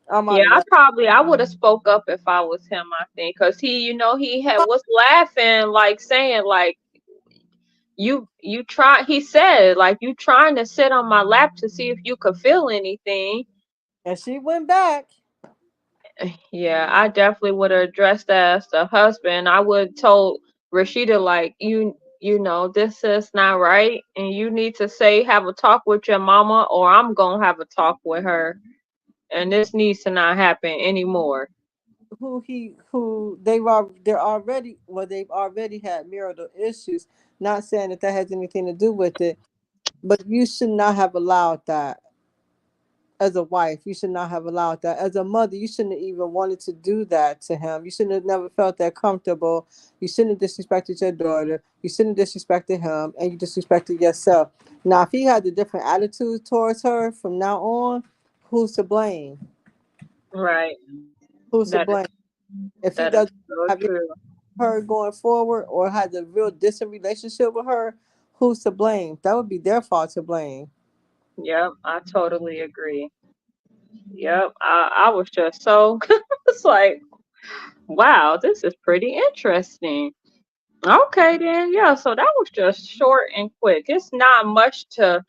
Speaker 1: I'm out
Speaker 4: Yeah,
Speaker 1: of that.
Speaker 4: I would have spoke up if I was him, I think, because was laughing, like saying like you he said like you trying to sit on my lap to see if you could feel anything.
Speaker 1: And she went back.
Speaker 4: Yeah, I definitely would have addressed that as the husband. I would have told Rashida like you know this is not right and you need to have a talk with your mama or I'm gonna have a talk with her and this needs to not happen anymore.
Speaker 1: They've already had marital issues. Not saying that has anything to do with it, but you should not have allowed that. As a wife, you should not have allowed that. As a mother, you shouldn't have even wanted to do that to him. You shouldn't have never felt that comfortable. You shouldn't have disrespected your daughter. You shouldn't have disrespected him, and you disrespected yourself. Now, if he had a different attitude towards her from now on, who's to blame?
Speaker 4: Right.
Speaker 1: Who's to
Speaker 4: That is
Speaker 1: blame? If he
Speaker 4: that is
Speaker 1: doesn't
Speaker 4: so
Speaker 1: have
Speaker 4: true.
Speaker 1: her going forward or has a real distant relationship with her, who's to blame? That would be their fault to blame.
Speaker 4: Yep, I totally agree. Yep, I was just so it's like, wow, this is pretty interesting. Okay, then, yeah, so that was just short and quick. It's not much to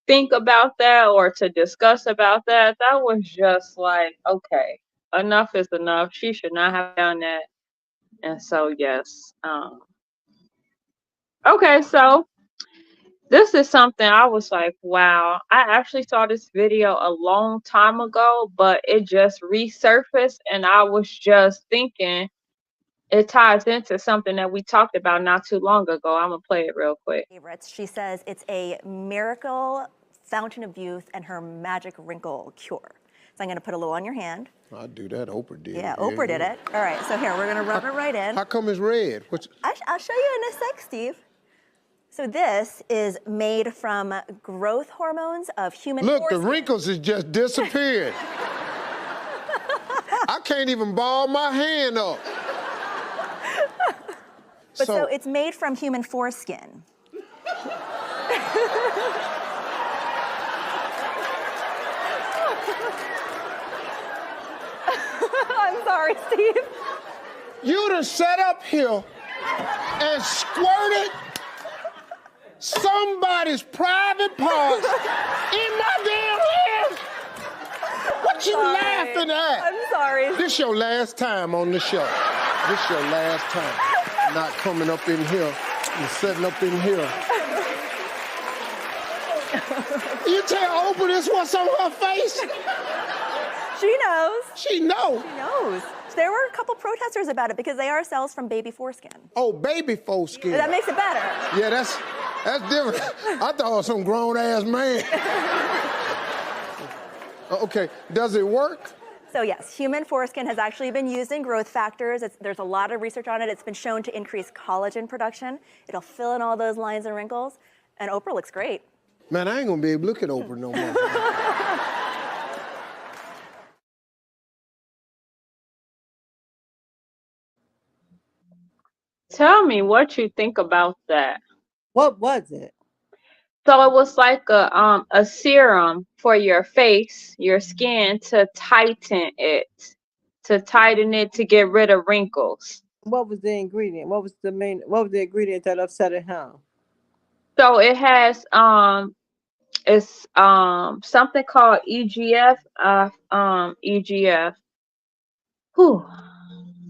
Speaker 4: think about that or to discuss about that. That was just like, okay, enough is enough. She should not have done that. And so, yes. Okay, so this is something I was like, wow. I actually saw this video a long time ago, but it just resurfaced, and I was just thinking it ties into something that we talked about not too long ago. I'm gonna play it real quick.
Speaker 7: Favorites. She says it's a miracle fountain of youth and her magic wrinkle cure. So I'm gonna put a little on your hand.
Speaker 8: I'd do that. Oprah did.
Speaker 7: Yeah, Oprah did it. All right, so here, we're gonna rub it right in.
Speaker 8: How come it's red?
Speaker 7: I'll show you in a sec, Steve. So this is made from growth hormones of human
Speaker 8: Look, the
Speaker 7: foreskin.
Speaker 8: wrinkles has just disappeared. I can't even ball my hand up.
Speaker 7: But so it's made from human foreskin. I'm sorry, Steve.
Speaker 8: You'd have sat up here and squirted somebody's private parts in my damn hand. What you laughing at?
Speaker 7: I'm sorry.
Speaker 8: This your last time on the show. This your last time. Not coming up in here and sitting up in here. You tell Oprah this what's on her face?
Speaker 7: She knows.
Speaker 8: She knows.
Speaker 7: She knows. There were a couple protesters about it because they are cells from baby foreskin.
Speaker 8: Oh, baby foreskin.
Speaker 7: That makes it better.
Speaker 8: Yeah, that's different. I thought it was some grown-ass man. Okay, does it work?
Speaker 7: So yes, human foreskin has actually been used in growth factors. There's a lot of research on it. It's been shown to increase collagen production. It'll fill in all those lines and wrinkles. And Oprah looks great.
Speaker 8: Man, I ain't gonna be able to look at Oprah no more.
Speaker 4: Tell me what you think about that.
Speaker 1: What was it?
Speaker 4: So it was like a serum for your face, your skin to tighten it, to get rid of wrinkles.
Speaker 1: What was the ingredient? What was the ingredient that upset him?
Speaker 4: So it has it's something called EGF, EGF. Whew.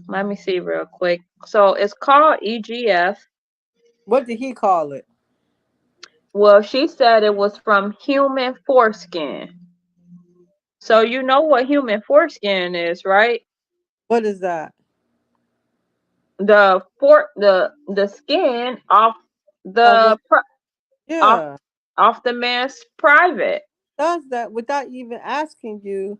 Speaker 4: Let me see real quick. So it's called EGF.
Speaker 1: What did he call it?
Speaker 4: Well, she said it was from human foreskin. So you know what human foreskin is, right?
Speaker 1: What is that?
Speaker 4: The skin off the
Speaker 1: Yeah.
Speaker 4: off the man's private.
Speaker 1: Does that without even asking you.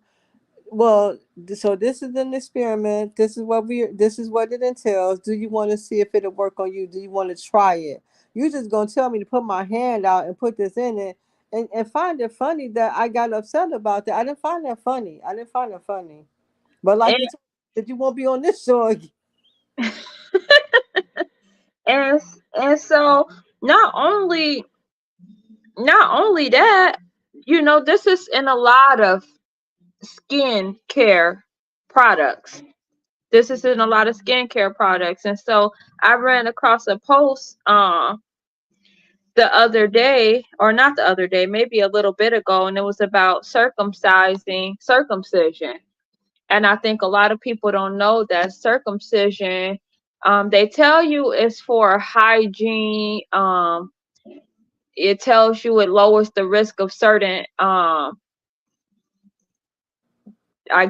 Speaker 1: Well, so this is an experiment. This is what it entails. Do you want to see if it'll work on you? Do you want to try it? You just gonna tell me to put my hand out and put this in it and find it funny that I got upset about that. I didn't find that funny. But like you told me that you won't be on this show again.
Speaker 4: And so not only that, this is in a lot of skin care products. And so I ran across a post the other day, or not the other day, maybe a little bit ago, and it was about circumcision. And I think a lot of people don't know that circumcision, they tell you it's for hygiene. It tells you it lowers the risk of certain, I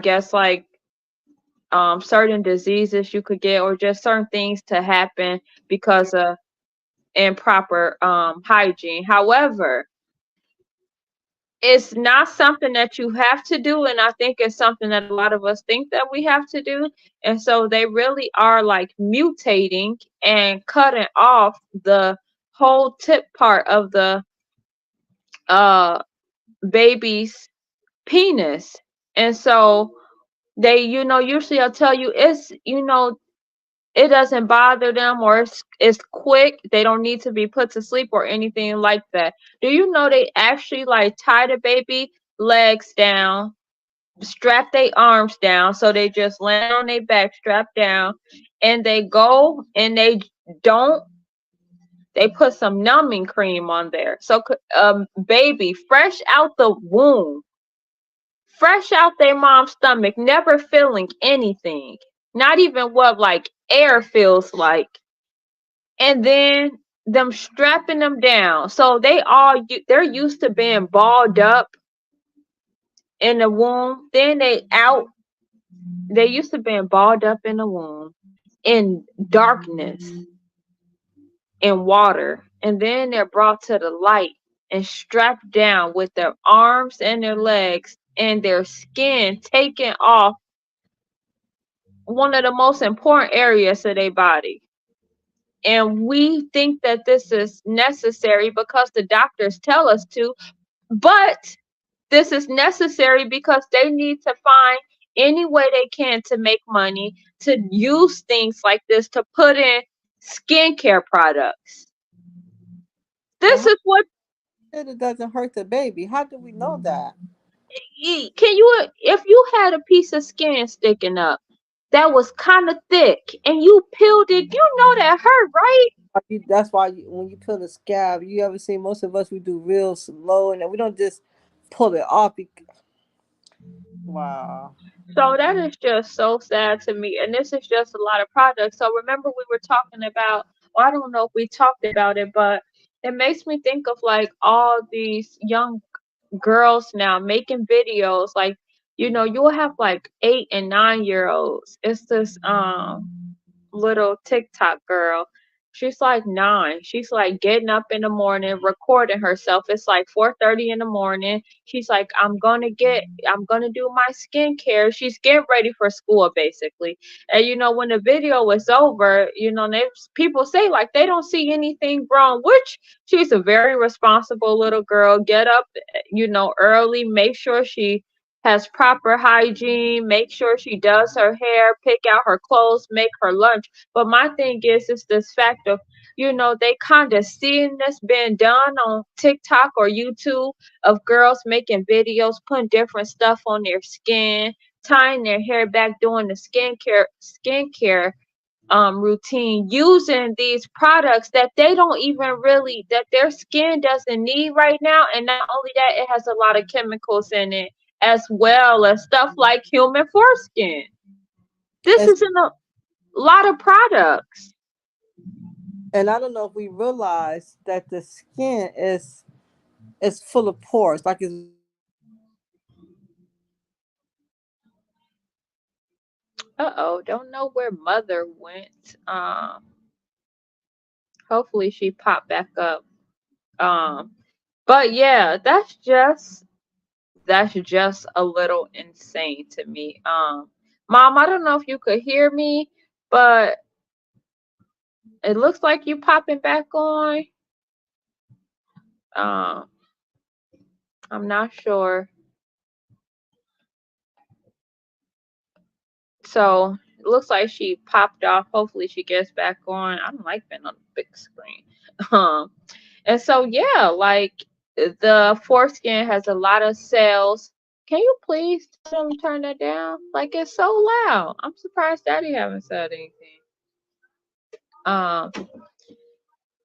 Speaker 4: guess, like certain diseases you could get, or just certain things to happen because of improper hygiene. However, it's not something that you have to do, and I think it's something that a lot of us think that we have to do. And so they really are like mutating and cutting off the whole tip part of the baby's penis. And so they, usually I'll tell you it's, it doesn't bother them, or it's quick. They don't need to be put to sleep or anything like that. Do you know they actually like tie the baby legs down, strap their arms down, so they just land on their back, strapped down, and they go and they put some numbing cream on there. So baby fresh out the womb, fresh out their mom's stomach, never feeling anything, not even what like air feels like, and then them strapping them down. So they're used to being balled up in the womb. Then they used to being balled up in the womb in darkness, in water, and then they're brought to the light and strapped down with their arms and their legs and their skin taken off one of the most important areas of their body. And we think that this is necessary because the doctors tell us to, but this is necessary because they need to find any way they can to make money, to use things like this to put in skincare products. This is what
Speaker 1: it doesn't hurt the baby. How do we know that?
Speaker 4: If you had a piece of skin sticking up that was kind of thick and you peeled it, you know that hurt, right?
Speaker 1: That's why when you peel the scab, you ever see most of us, we do real slow and we don't just pull it off. Wow.
Speaker 4: So that is just so sad to me. And this is just a lot of products. So remember we were talking about, well, I don't know if we talked about it, but it makes me think of like all these young girls now making videos. Like, you'll have like 8 and 9 year olds. It's this little TikTok girl. She's like 9. She's like getting up in the morning, recording herself. It's like 4:30 in the morning. She's like, I'm gonna do my skincare. She's getting ready for school basically. And when the video was over, people say like they don't see anything wrong, which she's a very responsible little girl. Get up, early, make sure she has proper hygiene, make sure she does her hair, pick out her clothes, make her lunch. But my thing is this fact of, they kind of seeing this being done on TikTok or YouTube of girls making videos, putting different stuff on their skin, tying their hair back, doing the skincare routine, using these products that they don't even really, that their skin doesn't need right now. And not only that, it has a lot of chemicals in it, as well as stuff like human foreskin. This
Speaker 1: And,
Speaker 4: is in a lot of products.
Speaker 1: and I don't know if we realize that the skin is full of pores, like it's
Speaker 4: Don't know where mother went. Hopefully she popped back up. But yeah, that's just a little insane to me. Mom, I don't know if you could hear me, but it looks like you popping back on. I'm not sure. So it looks like she popped off. Hopefully she gets back on. I don't like being on the big screen. And so yeah, like the foreskin has a lot of cells. Can you please tell them to turn that down? Like it's so loud. I'm surprised Daddy haven't said anything.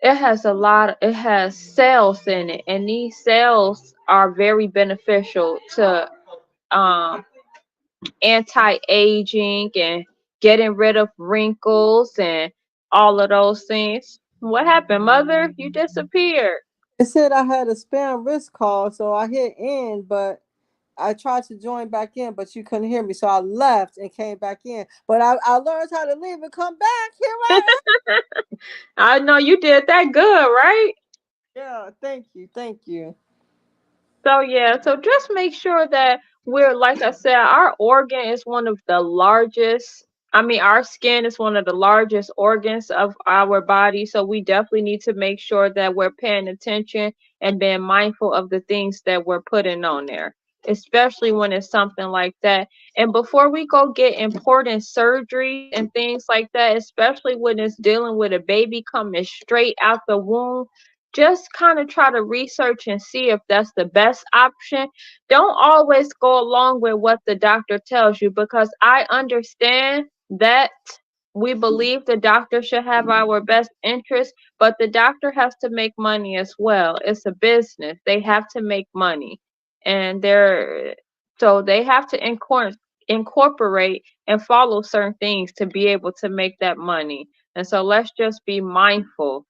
Speaker 4: It has cells in it, and these cells are very beneficial to anti-aging and getting rid of wrinkles and all of those things. What happened, Mother? You disappeared.
Speaker 1: It said I had a spam risk call, so I hit end, but I tried to join back in, but you couldn't hear me, so I left and came back in. But I learned how to leave and come back. Here I am.
Speaker 4: I know you did that good, right?
Speaker 1: Yeah, thank you.
Speaker 4: So yeah, so just make sure that we're, like I said, our organ is one of the largest. I mean, our skin is one of the largest organs of our body. So we definitely need to make sure that we're paying attention and being mindful of the things that we're putting on there, especially when it's something like that. And before we go get important surgery and things like that, especially when it's dealing with a baby coming straight out the womb, just kind of try to research and see if that's the best option. Don't always go along with what the doctor tells you, because I understand that we believe the doctor should have our best interest, but the doctor has to make money as well. It's a business. They have to make money. And so they have to incorporate and follow certain things to be able to make that money. And so let's just be mindful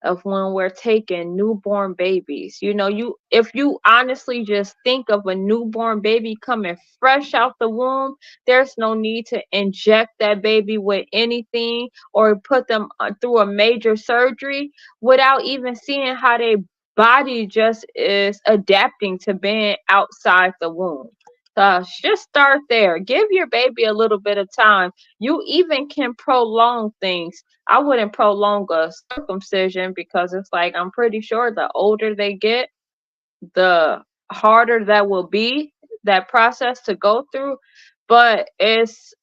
Speaker 4: of when we're taking newborn babies. If you honestly just think of a newborn baby coming fresh out the womb, there's no need to inject that baby with anything or put them through a major surgery without even seeing how their body just is adapting to being outside the womb. So just start there. Give your baby a little bit of time. You even can prolong things. I wouldn't prolong a circumcision, because it's like, I'm pretty sure the older they get, the harder that will be, that process to go through. But it's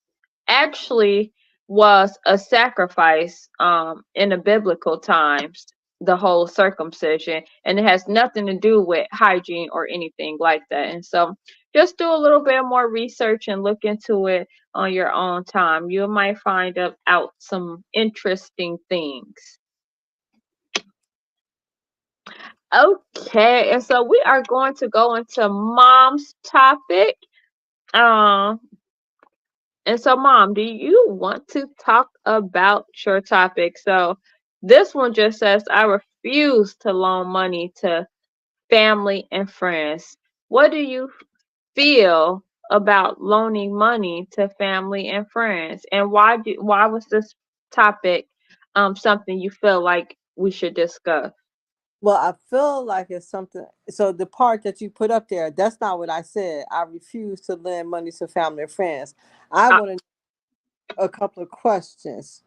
Speaker 4: actually was a sacrifice in the biblical times, the whole circumcision, and it has nothing to do with hygiene or anything like that. And so just do a little bit more research and look into it on your own time. You might find out some interesting things. Okay, and so we are going to go into Mom's topic. And so, Mom, do you want to talk about your topic? So this one just says, I refuse to loan money to family and friends. What do you feel about loaning money to family and friends? And why was this topic something you feel like we should discuss?
Speaker 1: Well, I feel like it's something. So the part that you put up there, that's not what I said. I refuse to lend money to family and friends. I
Speaker 4: I,
Speaker 1: want a couple of questions.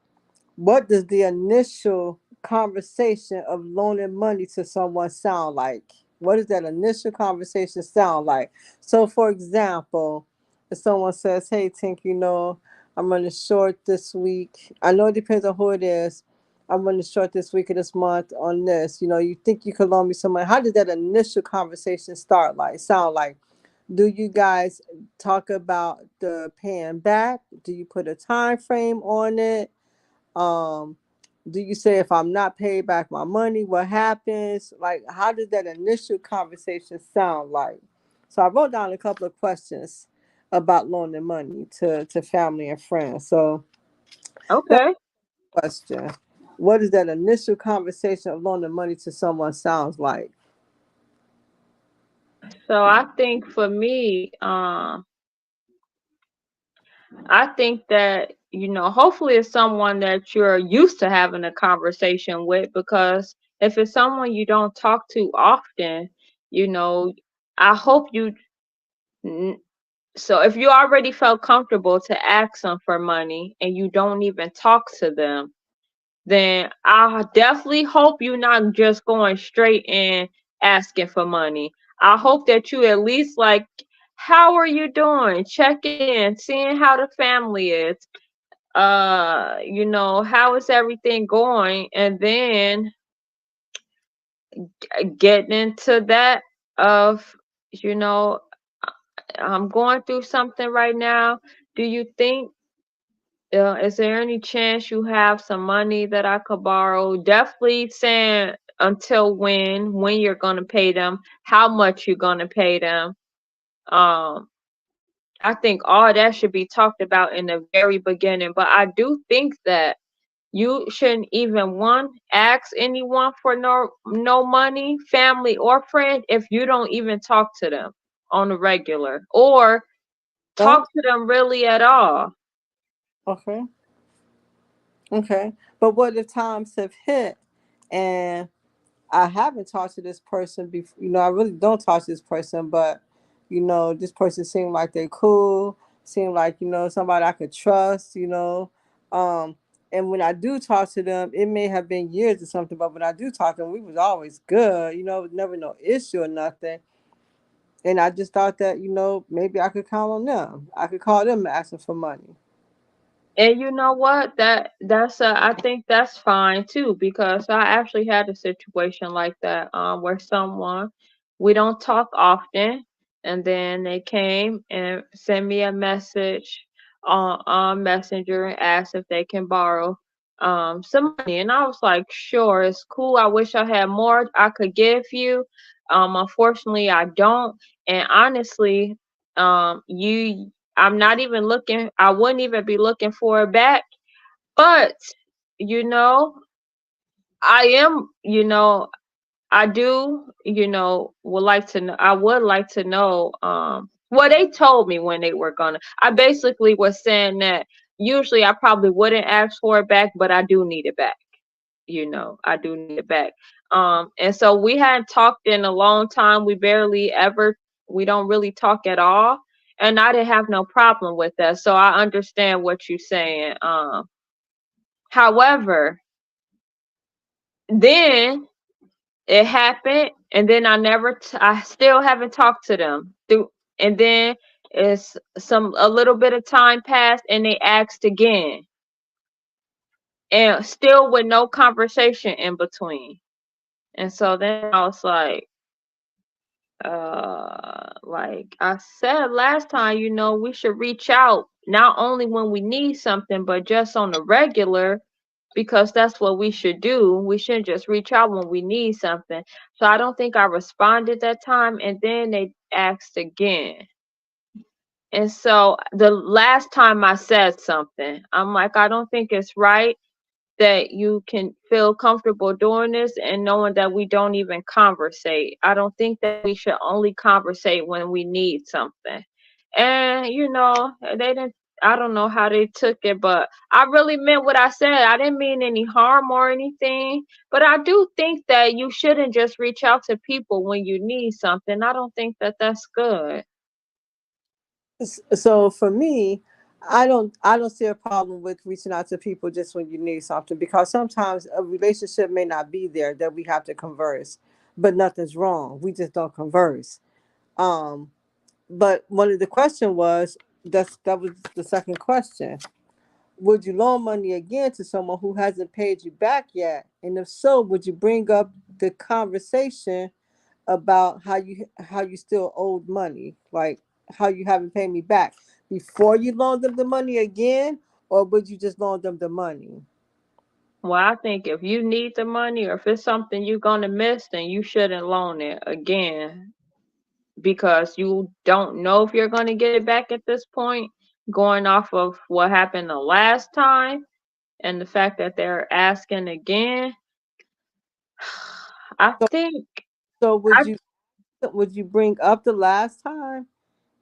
Speaker 1: What does the initial conversation of loaning money to someone sound like? What does that initial conversation sound like? So, for example, if someone says, "Hey, Tink, I'm running short this week. I know it depends on who it is. I'm running short this week or this month on this. You think you could loan me some money?" How did that initial conversation start? Sound like? Do you guys talk about the paying back? Do you put a time frame on it? Um, do you say, if I'm not paid back my money, what happens? Like, how does that initial conversation sound like? So I wrote down a couple of questions about loaning money to family and friends. So that's
Speaker 4: okay.
Speaker 1: the question. What is that initial conversation of loaning money to someone sounds like?
Speaker 4: So I think for me, I think that, hopefully it's someone that you're used to having a conversation with, because if it's someone you don't talk to often, you know, I hope you, n- so if you already felt comfortable to ask them for money and you don't even talk to them, then I definitely hope you're not just going straight in asking for money. I hope that you at least like, how are you doing? Check in, seeing how the family is. How is everything going? And then getting into that of, you know, I'm going through something right now. Do you think is there any chance you have some money that I could borrow? Definitely saying until when you're gonna pay them, how much you're gonna pay them. Um, I think all that should be talked about in the very beginning. But I do think that you shouldn't even ask anyone for no money, family or friend, if you don't even talk to them on a regular or
Speaker 1: Oh,
Speaker 4: talk to them really at all.
Speaker 1: okay. Okay. But what if times have hit and I haven't talked to this person before? I really don't talk to this person, but this person seemed like they cool, seemed like, somebody I could trust. Um, and when I do talk to them, it may have been years or something, but when I do talk to them, we was always good, it was never no issue or nothing. And I just thought that, maybe I could count on them. I could call them asking for money.
Speaker 4: And you know what? I think that's fine too, because I actually had a situation like that, where someone, we don't talk often, and then they came and sent me a message on Messenger and asked if they can borrow some money. And I was like, sure, it's cool. I wish I had more I could give you. Unfortunately I don't. And honestly, you I'm not even looking, I wouldn't even be looking for it back. But, you know, I am, I do, I would like to know, well, they told me when they were gonna, I basically was saying that usually I probably wouldn't ask for it back, but I do need it back. I do need it back. And so we hadn't talked in a long time. We don't really talk at all. And I didn't have no problem with that. So I understand what you're saying. However, then it happened, and then I still haven't talked to them and then it's a little bit of time passed and they asked again, and still with no conversation in between. And so then I was like I said last time, we should reach out not only when we need something, but just on the regular, because that's what we should do. We shouldn't just reach out when we need something. So I don't think I responded that time, and then they asked again. And so the last time I said something, I'm like, I don't think it's right that you can feel comfortable doing this and knowing that we don't even conversate. I don't think that we should only conversate when we need something. And they didn't. I don't know how they took it, but I really meant what I said. I didn't mean any harm or anything. But I do think that you shouldn't just reach out to people when you need something. I don't think that that's good.
Speaker 1: So for me, I don't see a problem with reaching out to people just when you need something, because sometimes a relationship may not be there that we have to converse, but nothing's wrong. We just don't converse. Um, but one of the question was, that was the second question. Would you loan money again to someone who hasn't paid you back yet? And if so, would you bring up the conversation about how you still owed money, like how you haven't paid me back, before you loan them the money again, or would you just loan them the money?
Speaker 4: Well, I think if you need the money or if it's something you're gonna miss, then you shouldn't loan it again because you don't know if you're gonna get it back at this point, going off of what happened the last time and the fact that they're asking again. I
Speaker 1: So,
Speaker 4: think
Speaker 1: so
Speaker 4: I
Speaker 1: would you bring up the last time,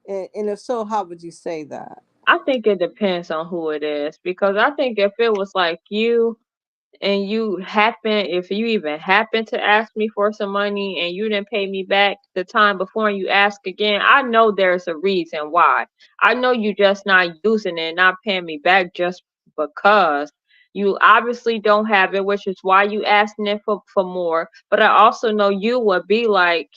Speaker 1: and if so, how would you say that?
Speaker 4: I think it depends on who it is because I think if it was like you and if you even happen to ask me for some money and you didn't pay me back the time before and you ask again, I know there's a reason why. I know you just not using it, not paying me back just because. You obviously don't have it, which is why you asking it for more. But I also know you would be like,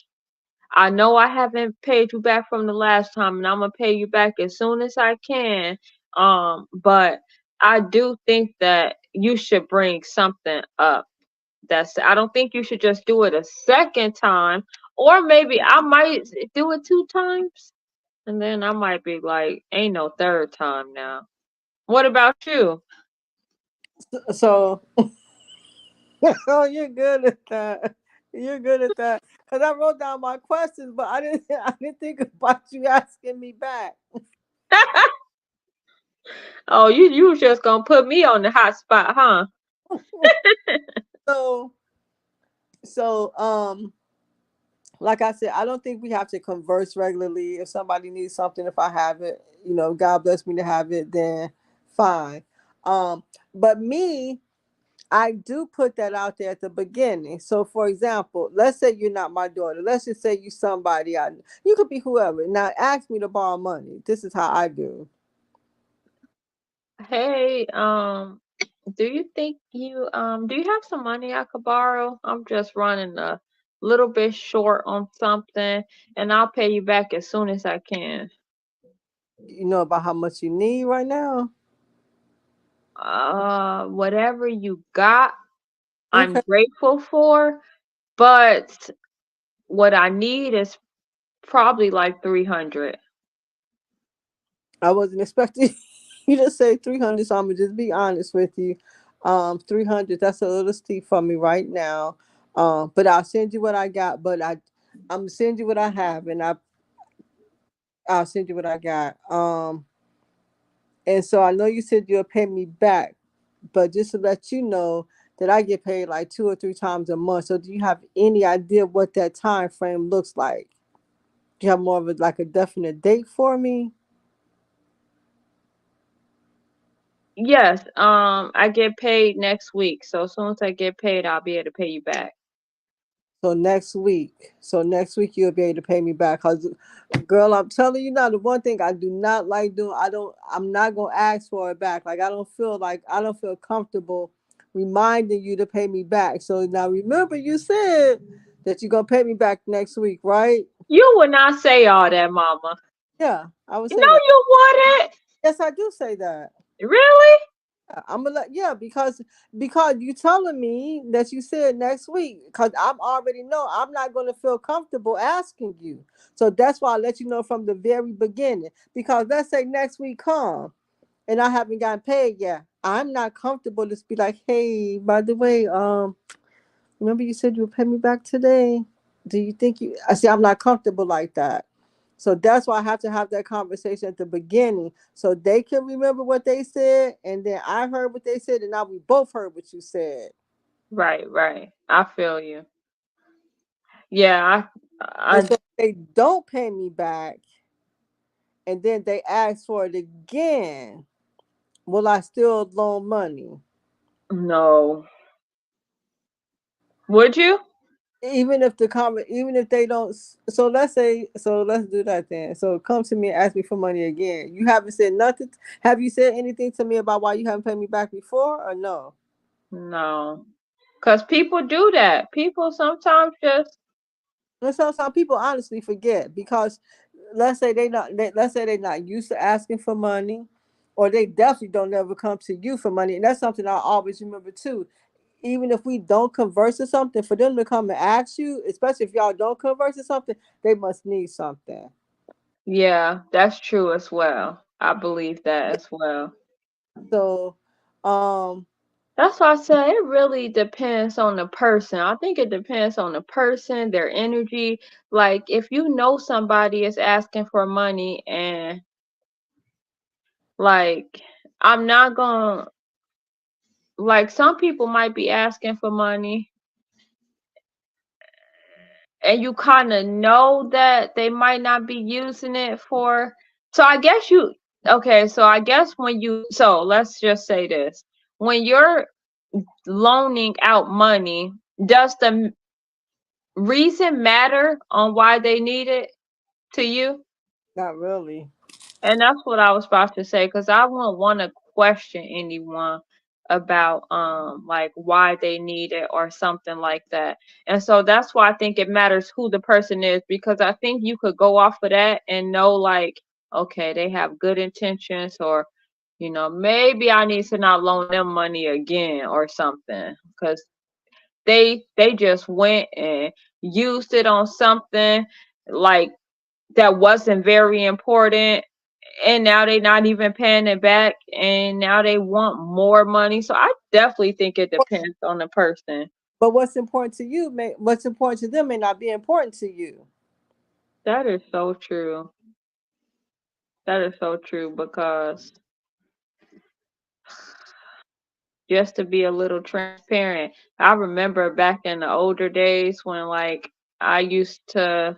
Speaker 4: I know I haven't paid you back from the last time, and I'm gonna pay you back as soon as I can. But I do think that you should bring something up. I don't think you should just do it a second time, or maybe I might do it 2 times, and then I might be like, ain't no third time now. What about you?
Speaker 1: So oh, you're good at that. You're good at that. Because I wrote down my questions, but I didn't I didn't think about you asking me back.
Speaker 4: Oh, you was just gonna put me on the hot spot, huh?
Speaker 1: So so like I said, I don't think we have to converse regularly. If somebody needs something, if I have it, God bless me to have it, then fine. But me, I do put that out there at the beginning. So, for example, let's say you're not my daughter. Let's just say you somebody you could be whoever. Now, ask me to borrow money. This is how I do.
Speaker 4: Hey, do you think do you have some money I could borrow? I'm just running a little bit short on something and I'll pay you back as soon as I can.
Speaker 1: You know about how much you need right now.
Speaker 4: Whatever you got, I'm
Speaker 1: Okay,
Speaker 4: grateful for, but what I need is probably like 300.
Speaker 1: I wasn't expecting you to say 300, so I'm gonna just be honest with you. 300. That's a little steep for me right now. But I'll send you what I got. But I'm gonna send you what I have, and I'll send you what I got. And so I know you said you'll pay me back, but just to let you know that I get paid like 2 or 3 times a month. So do you have any idea what that time frame looks like? Do you have more of a definite date for me?
Speaker 4: Yes, I get paid next week. So as soon as I get paid, I'll be able to pay you back.
Speaker 1: So next week. So next week you'll be able to pay me back. Cause girl, I'm telling you now, the one thing I do not like doing, I'm not gonna ask for it back. Like I don't feel comfortable reminding you to pay me back. So now remember you said that you're gonna pay me back next week, right?
Speaker 4: You would not say all that, mama.
Speaker 1: Yeah, I would
Speaker 4: No,
Speaker 1: say that.
Speaker 4: you wouldn't.
Speaker 1: Yes, I do say that.
Speaker 4: Really?
Speaker 1: I'm gonna yeah, because you telling me that you said next week, because I'm already know I'm not gonna feel comfortable asking you. So that's why I let you know from the very beginning. Because let's say next week come and I haven't gotten paid yet. I'm not comfortable to be like, hey, by the way, remember you said you would pay me back today? Do you think I see I'm not comfortable like that. So that's why I have to have that conversation at the beginning so they can remember what they said. And then I heard what they said, and now we both heard what you said.
Speaker 4: Right, right. I feel you. Yeah,
Speaker 1: And
Speaker 4: I
Speaker 1: so if they don't pay me back, and then they ask for it again, will I still loan money?
Speaker 4: No. Would you?
Speaker 1: Even if they don't, so let's do that then. So come to me and ask me for money again. You haven't said nothing. Have you said anything to me about why you haven't paid me back before, or no?
Speaker 4: No. Because people do that. People sometimes just,
Speaker 1: And so some people honestly forget because let's say they're not used to asking for money, or they definitely don't ever come to you for money. And that's something I always remember too. Even if we don't converse or something, for them to come and ask you, especially if y'all don't converse or something, they must need something.
Speaker 4: yeah, that's true as well. I believe that as well.
Speaker 1: So, um,
Speaker 4: That's why I say it really depends on the person. I think it depends on the person, their energy. Like if you know somebody is asking for money and like I'm not gonna like some people might be asking for money and you kind of know that they might not be using it for so I guess you okay, so I guess when you so let's just say this. When you're loaning out money, does the reason matter on why they need it to you?
Speaker 1: not really.
Speaker 4: And that's what I was about to say, because I wouldn't want to question anyone about like why they need it or something like that. And so that's why I think it matters who the person is, because I think you could go off of that and know like, okay, they have good intentions, or maybe I need to not loan them money again or something, because they just went and used it on something like that wasn't very important, and now they not even paying it back, and now they want more money. So I definitely think it depends on the person.
Speaker 1: But what's important to them may not be important to you.
Speaker 4: That is so true. That is so true, because just to be a little transparent, I remember back in the older days when like I used to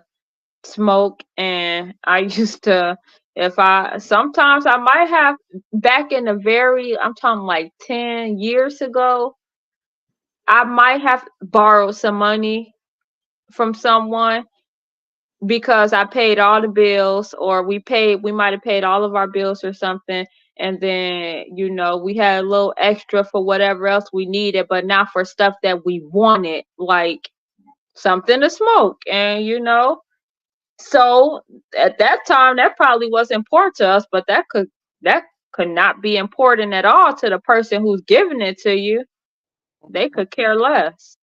Speaker 4: smoke, and I used to, if I sometimes I might have, back in the very, I'm talking like 10 years ago, I might have borrowed some money from someone because I paid all the bills, or we might have paid all of our bills or something, and then we had a little extra for whatever else we needed, but not for stuff that we wanted, like something to smoke. And so at that time, that probably was important to us, but that could not be important at all to the person who's giving it to you. They could care less.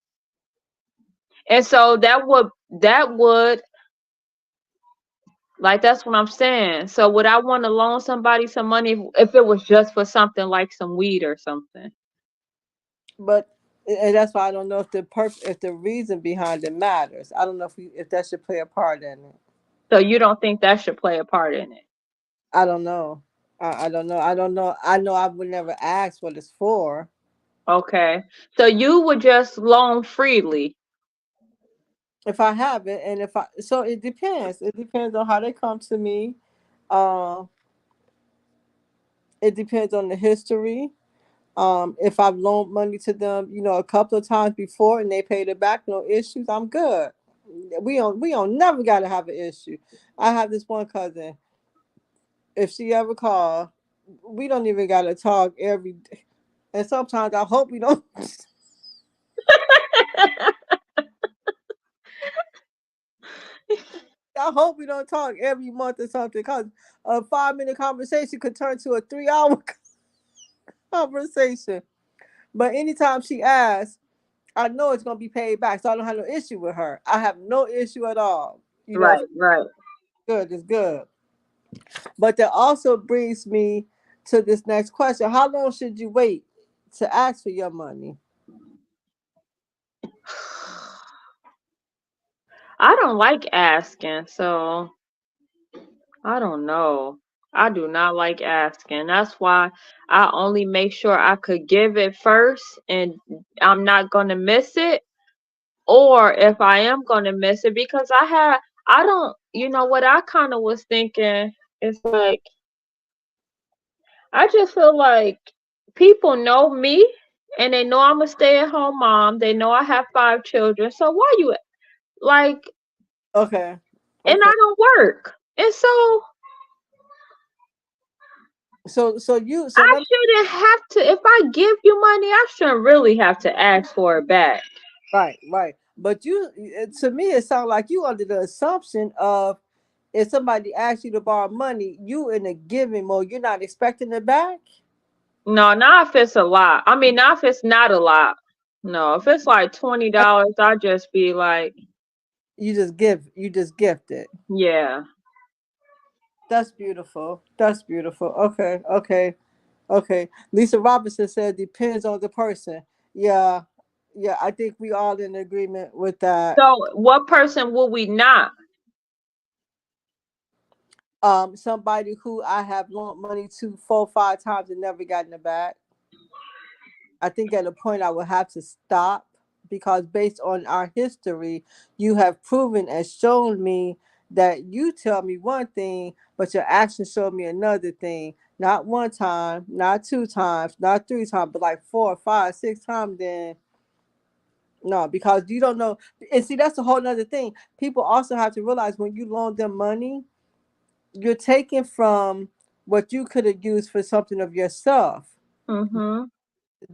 Speaker 4: And so that would like, that's what I'm saying. So would I want to loan somebody some money if it was just for something like some weed or something?
Speaker 1: But and that's why I don't know if the reason behind it matters. I don't know if that should play a part in it.
Speaker 4: So you don't think that should play a part in it?
Speaker 1: I don't know. I don't know. I don't know. I know I would never ask what it's for.
Speaker 4: Okay. So you would just loan freely.
Speaker 1: If I have it, and if I so it depends. It depends on how they come to me. Um, it depends on the history. If I've loaned money to them, a couple of times before and they paid it back, no issues, I'm good. We don't never gotta have an issue. I have this one cousin. If she ever call, we don't even gotta talk every day. And sometimes I hope we don't. I hope we don't talk every month or something, because a 5-minute conversation could turn to a 3-hour conversation. But anytime she asks, I know it's gonna be paid back, so I don't have no issue with her. I have no issue at all.
Speaker 4: Right, right.
Speaker 1: Good is good. But that also brings me to this next question: how long should you wait to ask for your money?
Speaker 4: I don't like asking, so I don't know. I do not like asking. That's why I only make sure I could give it first and I'm not going to miss it. Or if I am going to miss it, because I don't, what I kind of was thinking it's like I just feel like people know me and they know I'm a stay-at-home mom. They know I have 5 children. So why you like
Speaker 1: Okay.
Speaker 4: and
Speaker 1: Okay.
Speaker 4: I don't work. And so
Speaker 1: So you so
Speaker 4: I
Speaker 1: let me,
Speaker 4: shouldn't have to if I give you money, I shouldn't really have to ask for it back.
Speaker 1: right. But to me, it sounds like you under the assumption of if somebody asks you to borrow money, you in a giving mode. You're not expecting it back.
Speaker 4: No, not if it's a lot. I mean, not if it's not a lot. No, if it's like $20, I just be like,
Speaker 1: You just give. You just gift it.
Speaker 4: yeah.
Speaker 1: That's beautiful. That's beautiful. Okay. Lisa Robinson said depends on the person. Yeah, yeah. I think we all in agreement with that.
Speaker 4: So what person will we not?
Speaker 1: Somebody who I have loaned money to 4 or 5 times and never gotten it back. I think at a point I would have to stop because based on our history, you have proven and shown me that you tell me one thing, but your actions show me another thing. Not one time, not 2 times, not 3 times, but like 4, 5, 6 times. Then no, because you don't know. And see, that's a whole nother thing. People also have to realize when you loan them money, you're taking from what you could have used for something of yourself.
Speaker 4: Mm-hmm.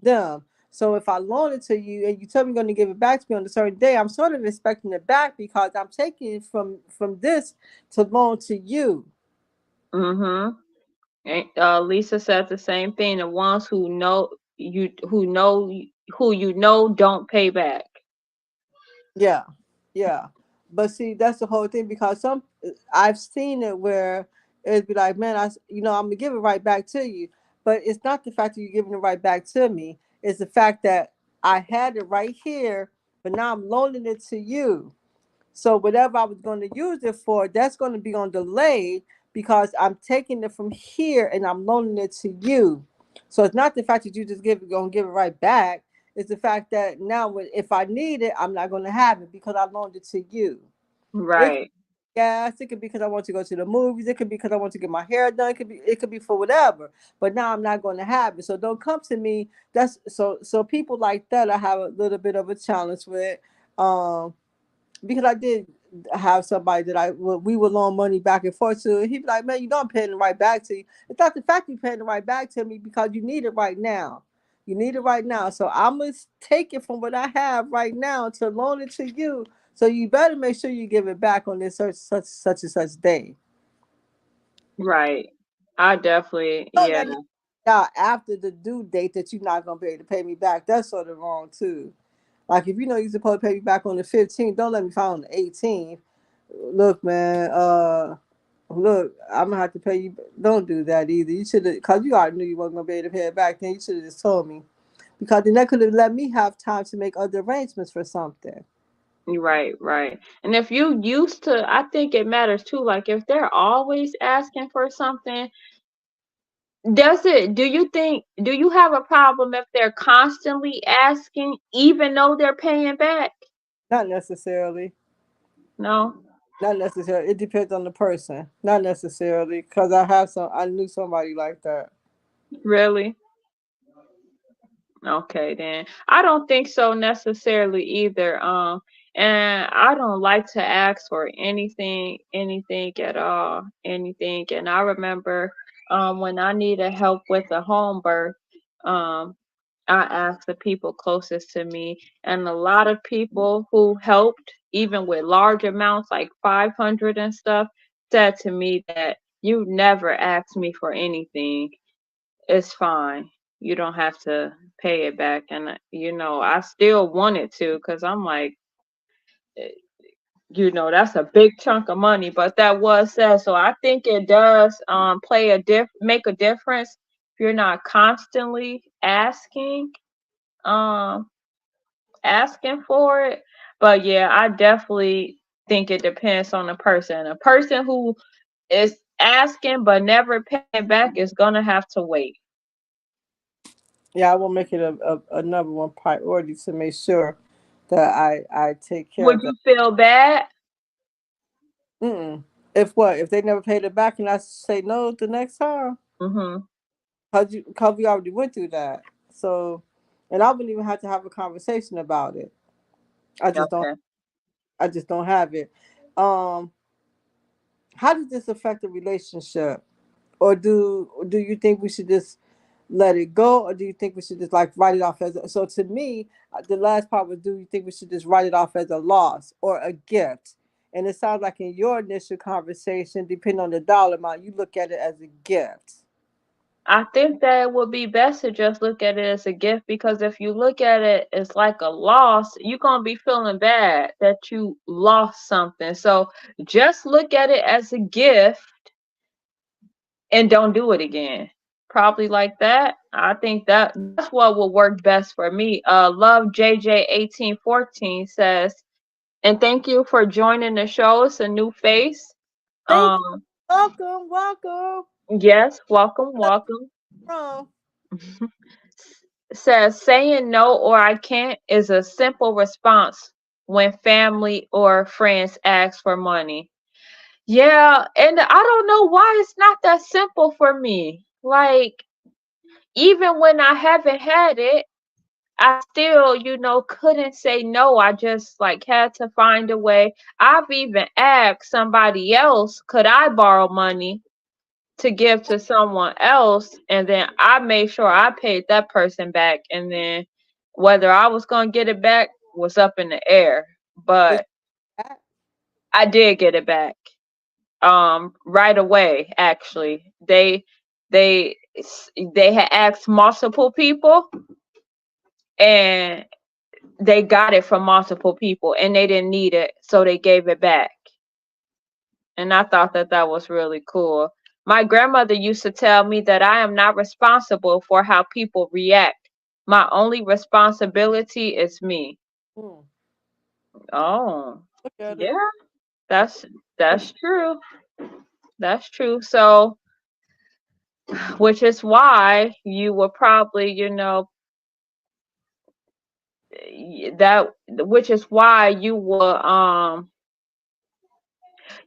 Speaker 1: Them. So if I loan it to you and you tell me you're going to give it back to me on a certain day, I'm sort of expecting it back because I'm taking it from this to loan to you.
Speaker 4: Mm-hmm. Lisa said the same thing. The ones who know who you know don't pay back.
Speaker 1: Yeah, yeah. But see, that's the whole thing because I've seen it where it'd be like, man, I'm gonna give it right back to you. But it's not the fact that you're giving it right back to me. It's the fact that I had it right here, but now I'm loaning it to you. So whatever I was going to use it for, that's going to be on delay because I'm taking it from here and I'm loaning it to you. So it's not the fact that you just going to give it right back. It's the fact that now if I need it, I'm not going to have it because I loaned it to you. It could
Speaker 4: Right.
Speaker 1: be gas. It could be because I want to go to the movies. It could be because I want to get my hair done. It could be for whatever. But now I'm not going to have it. So don't come to me. That's so people like that I have a little bit of a challenge with. Because I did have somebody that we would loan money back and forth to. And he'd be like, man, you know I'm paying it right back to you. It's not the fact you're paying it right back to me because you need it right now. You need it right now. So I must take it from what I have right now to loan it to you. So you better make sure you give it back on this such and such day.
Speaker 4: Right. I definitely,
Speaker 1: Don't
Speaker 4: yeah.
Speaker 1: let me out after the due date that you're not gonna be able to pay me back. That's sort of wrong too. Like if you know you're supposed to pay me back on the 15th, don't let me file on the 18th. Look, man, look, I'm gonna have to pay you. Don't do that either. You should have, cause you already knew you wasn't gonna be able to pay it back. Then you should have just told me, because then that could have let me have time to make other arrangements for something.
Speaker 4: Right. And if you used to, I think it matters too. Like if they're always asking for something, do you have a problem if they're constantly asking, even though they're paying back?
Speaker 1: Not necessarily.
Speaker 4: No?
Speaker 1: Not necessarily. It depends on the person. Not necessarily, cause I knew somebody like that.
Speaker 4: Really? Okay, then. I don't think so necessarily either. And I don't like to ask for anything at all, anything. And I remember, when I needed help with a home birth, um, I asked the people closest to me, and a lot of people who helped, even with large amounts like 500 and stuff, said to me that you never asked me for anything. It's fine. You don't have to pay it back. And, I still wanted to because I'm like, eh, that's a big chunk of money, but that was said. So I think it does make a difference if you're not constantly um asking for it. But yeah, I definitely think it depends on the person. A person who is asking but never paying back is gonna have to wait.
Speaker 1: Yeah, I will make it a number one priority to make sure that I take care
Speaker 4: Would
Speaker 1: of that.
Speaker 4: you feel bad?
Speaker 1: Mm-mm. If what? If they never paid it back and I say no the next time?
Speaker 4: Mm-hmm.
Speaker 1: Cause we already went through that. So, and I wouldn't even have to have a conversation about it. I just don't.
Speaker 4: Okay.
Speaker 1: I just don't have it. Um, how does this affect the relationship? Or do you think we should just let it go, or do you think we should just like write it off as so? To me, the last part was, do you think we should just write it off as a loss or a gift? And it sounds like in your initial conversation, depending on the dollar amount, you look at it as a gift.
Speaker 4: I think that it would be best to just look at it as a gift, because if you look at it as like a loss, you're going to be feeling bad that you lost something. So just look at it as a gift and don't do it again. Probably like that. I think that's what will work best for me. Love JJ1814 says, and thank you for joining the show. It's a new face.
Speaker 1: Thank you. Welcome.
Speaker 4: Yes, welcome.
Speaker 1: From
Speaker 4: Says saying no or I can't is a simple response when family or friends ask for money. Yeah, and I don't know why it's not that simple for me. Like, even when I haven't had it, I still, couldn't say no. I just like had to find a way. I've even asked somebody else, could I borrow money to give to someone else, and then I made sure I paid that person back, and then whether I was going to get it back was up in the air, but I did get it back right away. Actually, they had asked multiple people, and they got it from multiple people, and they didn't need it, so they gave it back. And I thought that was really cool. My grandmother used to tell me that I am not responsible for how people react. My only responsibility is me. Oh, yeah, that's true. That's true. So, which is why you will probably, which is why you will,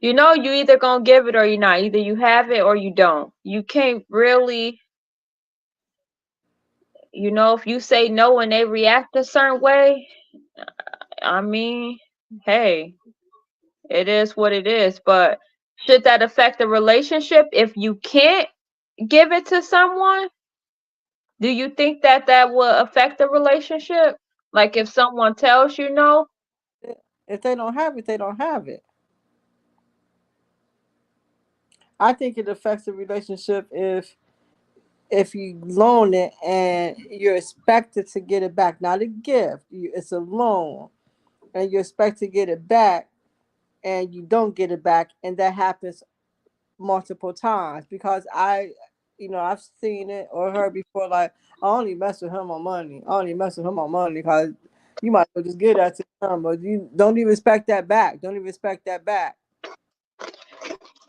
Speaker 4: you either gonna give it or you're not. Either you have it or you don't. You can't really, if you say no and they react a certain way, I mean, hey, it is what it is. But should that affect the relationship if you can't give it to someone? Do you think that will affect the relationship? Like if someone tells you no?
Speaker 1: If they don't have it, they don't have it. I think it affects the relationship if you loan it and you're expected to get it back. Not a gift, it's a loan, and you expect to get it back, and you don't get it back, and that happens multiple times. Because I've seen it or heard before, like, I only mess with him on money. Because you might as well just get that to him, but you don't even expect that back.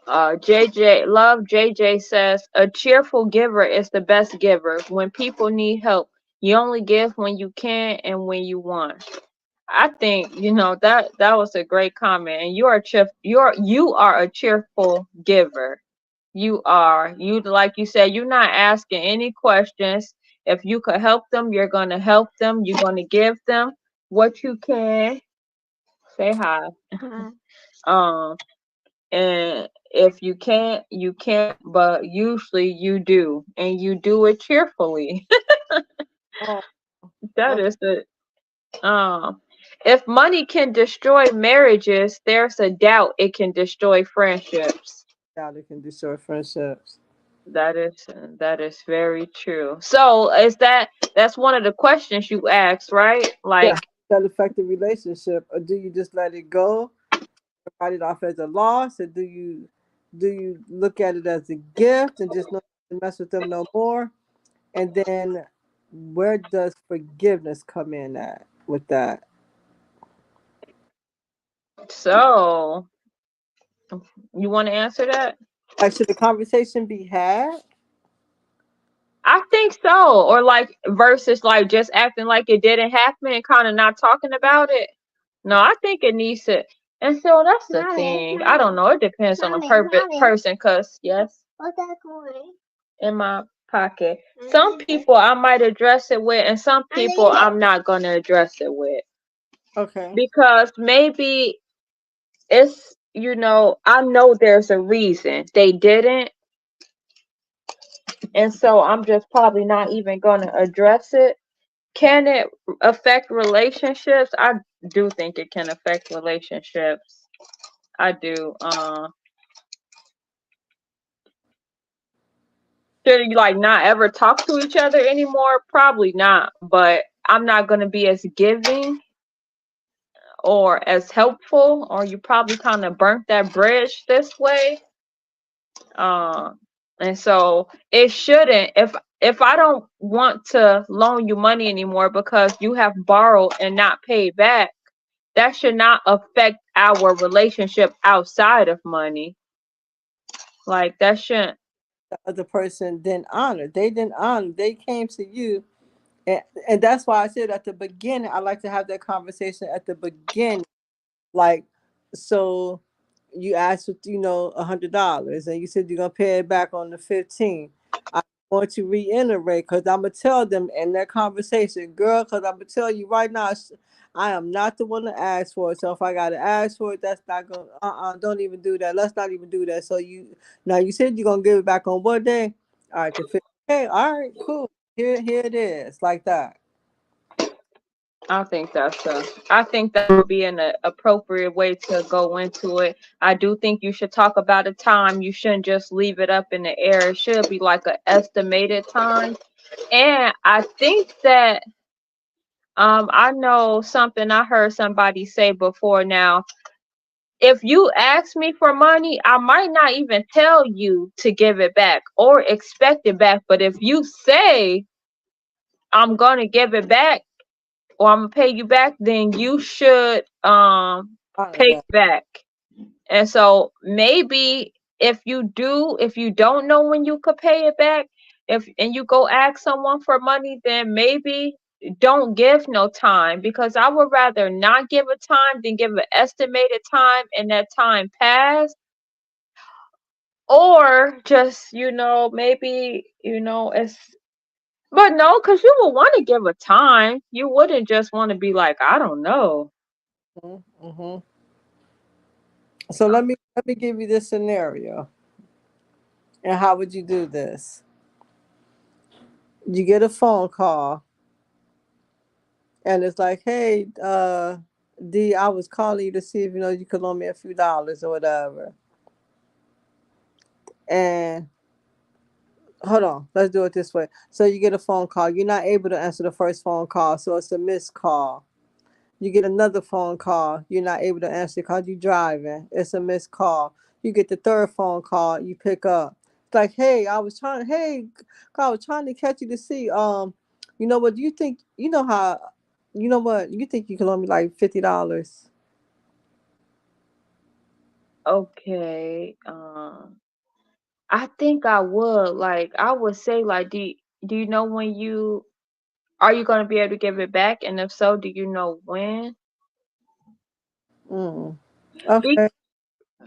Speaker 4: JJ says, a cheerful giver is the best giver. When people need help, you only give when you can and when you want. I think that was a great comment, and you are a cheerful giver. You like you said, you're not asking any questions. If you could help them, you're gonna help them. You're gonna give them what you can. Say hi. And if you can't, you can't, but usually you do, and you do it cheerfully. That is it. If money can destroy marriages, there's a doubt it can destroy friendships.
Speaker 1: Doubt it can destroy friendships.
Speaker 4: That is very true. So that's one of the questions you asked, right? Like,
Speaker 1: that affect the relationship, or do you just let it go, write it off as a loss, or do you look at it as a gift and just not mess with them no more? And then where does forgiveness come in at with that?
Speaker 4: So you want to answer that?
Speaker 1: Like, should the conversation be had?
Speaker 4: I think so. Or like versus like just acting like it didn't happen and kind of not talking about it. No, I think it needs to. And so that's the thing. I don't know. It depends on the person. Cause yes,
Speaker 9: What's that going?
Speaker 4: in my pocket. Some people I might address it with, and some people I'm not gonna address it with
Speaker 1: Okay.
Speaker 4: because maybe it's I know there's a reason they didn't, and so I'm just probably not even gonna address it. Can it affect relationships? I do think it can affect relationships. I do. Should you like not ever talk to each other anymore? Probably not. But I'm not gonna be as giving or as helpful, or you probably kind of burnt that bridge this way. And so it shouldn't. If I don't want to loan you money anymore because you have borrowed and not paid back, that should not affect our relationship outside of money. Like that shouldn't.
Speaker 1: The other person didn't honor. They didn't honor. They came to you, and that's why I said at the beginning, I like to have that conversation at the beginning. Like, so you asked for, $100, and you said you're gonna pay it back on the 15th. I want to reiterate because I'm gonna tell them in that conversation, girl, because I'm gonna tell you right now, I am not the one to ask for it. So if I gotta ask for it, that's not gonna. Don't even do that. Let's not even do that. So you said you're gonna give it back on what day? All right, the 15th. Okay, all right, cool. Here it is, like that.
Speaker 4: I think that would be an appropriate way to go into it. I do think you should talk about a time. You shouldn't just leave it up in the air. It should be like an estimated time. And I think that I know something I heard somebody say before now. If you ask me for money, I might not even tell you to give it back or expect it back. But if you say I'm gonna give it back, or I'm gonna pay you back, then you should
Speaker 1: Honor
Speaker 4: pay
Speaker 1: that.
Speaker 4: back. And so maybe if you don't know when you could pay it back, and you go ask someone for money, then maybe don't give no time, because I would rather not give a time than give an estimated time and that time pass. Or just, maybe, it's but no, because you would want to give a time. You wouldn't just want to be like, I don't know.
Speaker 1: Mm-hmm. So let me give you this scenario. And how would you do this? You get a phone call, and it's like, hey, D, I was calling you to see if you could loan me a few dollars or whatever. And hold on, let's do it this way. So you get a phone call. You're not able to answer the first phone call, so it's a missed call. You get another phone call. You're not able to answer because you're driving. It's a missed call. You get the third phone call. You pick up. It's like, hey, I was trying to catch you to see. What do you think? You think you can loan me like $50?
Speaker 4: Okay. I think I would. Like, I would say, like, do you know when are you going to be able to give it back? And if so, do you know when?
Speaker 1: Okay.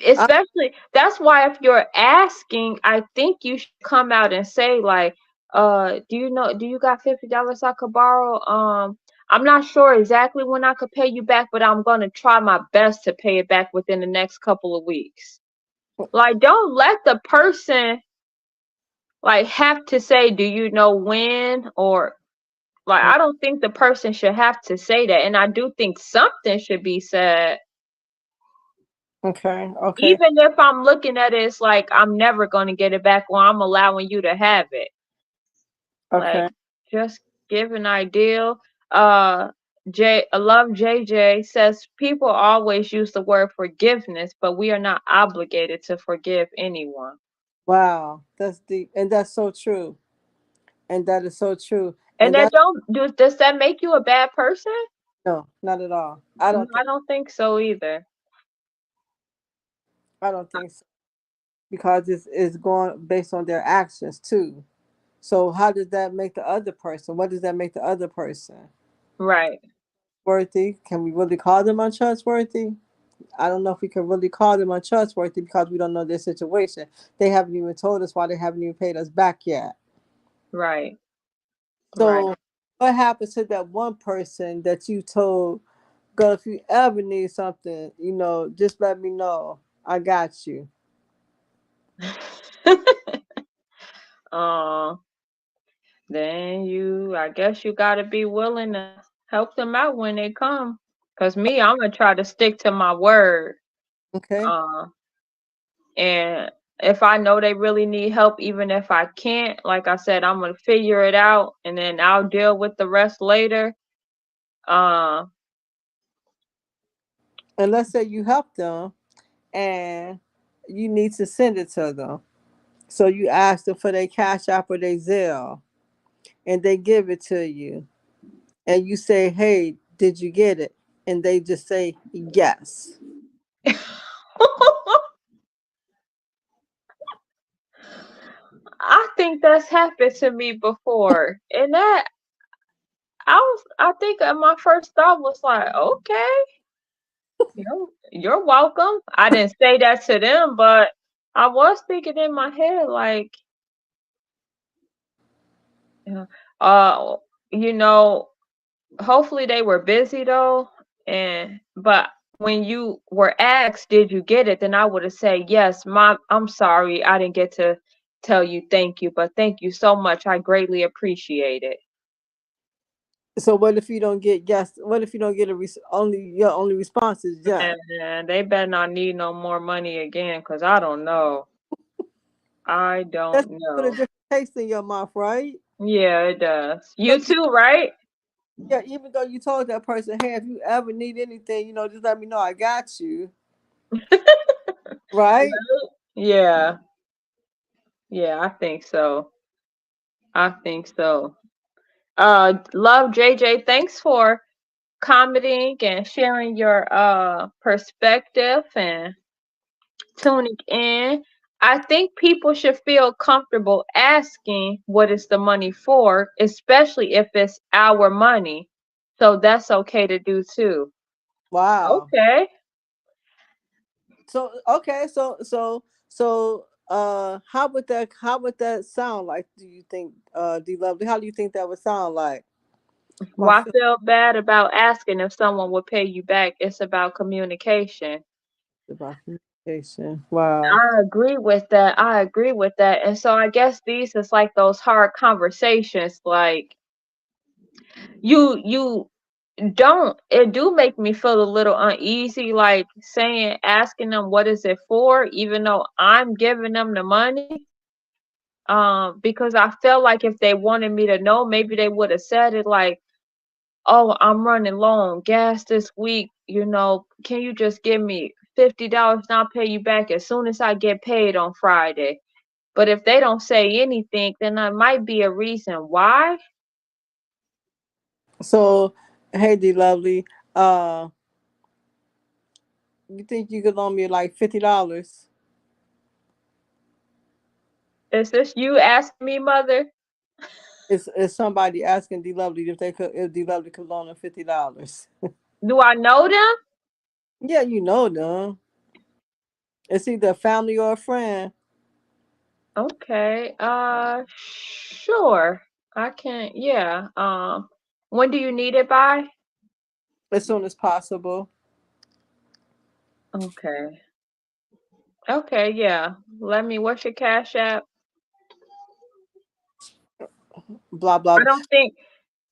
Speaker 4: Especially, that's why if you're asking, I think you should come out and say, like, do you got $50 I could borrow? I'm not sure exactly when I could pay you back, but I'm gonna try my best to pay it back within the next couple of weeks. Like, don't let the person like have to say, do you know when? Or like, I don't think the person should have to say that. And I do think something should be said.
Speaker 1: Okay.
Speaker 4: Even if I'm looking at it, it's like I'm never going to get it back, or I'm allowing you to have it.
Speaker 1: Okay.
Speaker 4: Like, just give an idea. I love JJ says people always use the word forgiveness, but we are not obligated to forgive anyone.
Speaker 1: Wow, that's deep, and that's so true. And that is so true.
Speaker 4: And
Speaker 1: And
Speaker 4: that
Speaker 1: that
Speaker 4: does that make you a bad person?
Speaker 1: no, not at all.
Speaker 4: I don't think so either.
Speaker 1: I don't think so. Because it's going based on their actions too. So how does that make the other person? What does that make the other person?
Speaker 4: Right.
Speaker 1: Worthy? Can we really call them untrustworthy? I don't know if we can really call them untrustworthy because we don't know their situation. They haven't even told us why they haven't even paid us back yet.
Speaker 4: Right. Right.
Speaker 1: So what happens to that one person that you told, girl, if you ever need something, just let me know. I got you.
Speaker 4: Then I guess you got to be willing to help them out when they come. Cause me, I'm gonna try to stick to my word.
Speaker 1: Okay.
Speaker 4: And if I know they really need help, even if I can't, like I said, I'm gonna figure it out, and then I'll deal with the rest later.
Speaker 1: And let's say you help them and you need to send it to them. So you ask them for their Cash App or their Zelle, and they give it to you. And you say, hey, did you get it? And they just say, yes.
Speaker 4: I think that's happened to me before, and I think my first thought was like, okay, you're welcome. I didn't say that to them, but I was thinking in my head like, uh, you know, hopefully they were busy though, but when you were asked, did you get it? Then I would have said, yes, Mom, I'm sorry, I didn't get to tell you thank you, but thank you so much. I greatly appreciate it.
Speaker 1: So what if you don't get yes? What if you don't get your only response is yes?
Speaker 4: And they better not need no more money again, because I don't know. I
Speaker 1: That's
Speaker 4: don't
Speaker 1: put a
Speaker 4: know.
Speaker 1: different taste in your mouth, right?
Speaker 4: Yeah, it does. You
Speaker 1: But
Speaker 4: too, right?
Speaker 1: yeah, even though you told that person, hey, if you ever need anything, just let me know. I got you. Right?
Speaker 4: Yeah. Yeah, I think so. I think so. Love JJ, thanks for commenting and sharing your perspective and tuning in. I think people should feel comfortable asking what is the money for, especially if it's our money. So that's okay to do too.
Speaker 1: Wow.
Speaker 4: Okay.
Speaker 1: So okay, how would that sound like? Do you think, D Lovely? How do you think that would sound like? My
Speaker 4: Why feel bad about asking if someone will pay you back? It's about communication.
Speaker 1: about communication. Wow.
Speaker 4: I agree with that. I agree with that. And so I guess these is like those hard conversations. Like you don't it do make me feel a little uneasy, like asking them what is it for, even though I'm giving them the money. Because I felt like if they wanted me to know, maybe they would have said it like, oh, I'm running low on gas this week, can you just give me $50 and I'll pay you back as soon as I get paid on Friday. But if they don't say anything, then that might be a reason why.
Speaker 1: So, hey, D Lovely, uh, you think you could loan me like $50?
Speaker 4: Is this you asking me, mother?
Speaker 1: It's somebody asking D Lovely if D Lovely could loan them $50.
Speaker 4: Do I know them?
Speaker 1: Yeah, you know them. It's either a family or a friend.
Speaker 4: Okay. Sure. I can. Yeah. When do you need it by?
Speaker 1: As soon as possible.
Speaker 4: Okay. Okay. Yeah. What's your Cash App?
Speaker 1: Blah blah.
Speaker 4: I don't think.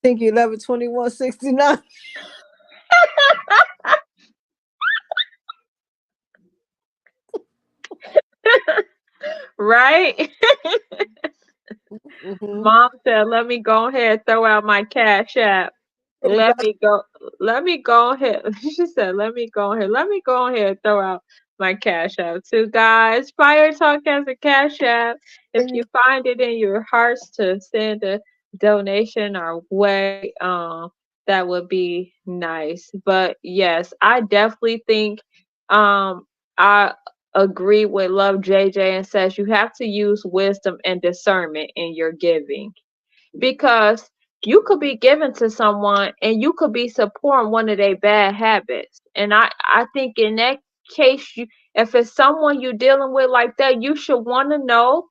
Speaker 1: Think 11/21/69.
Speaker 4: Right?
Speaker 1: Mm-hmm.
Speaker 4: Mom said, let me go ahead and throw out my Cash App. Let me go. Let me go ahead. She said, let me go ahead. Let me go ahead and throw out my Cash App too, guys. Fire Talk has a Cash App. If you find it in your hearts to send a donation our way, that would be nice. But yes, I definitely think I agree with Love JJ and says you have to use wisdom and discernment in your giving, because you could be giving to someone and you could be supporting one of their bad habits. And I think in that case, if it's someone you're dealing with like that, you should want to know.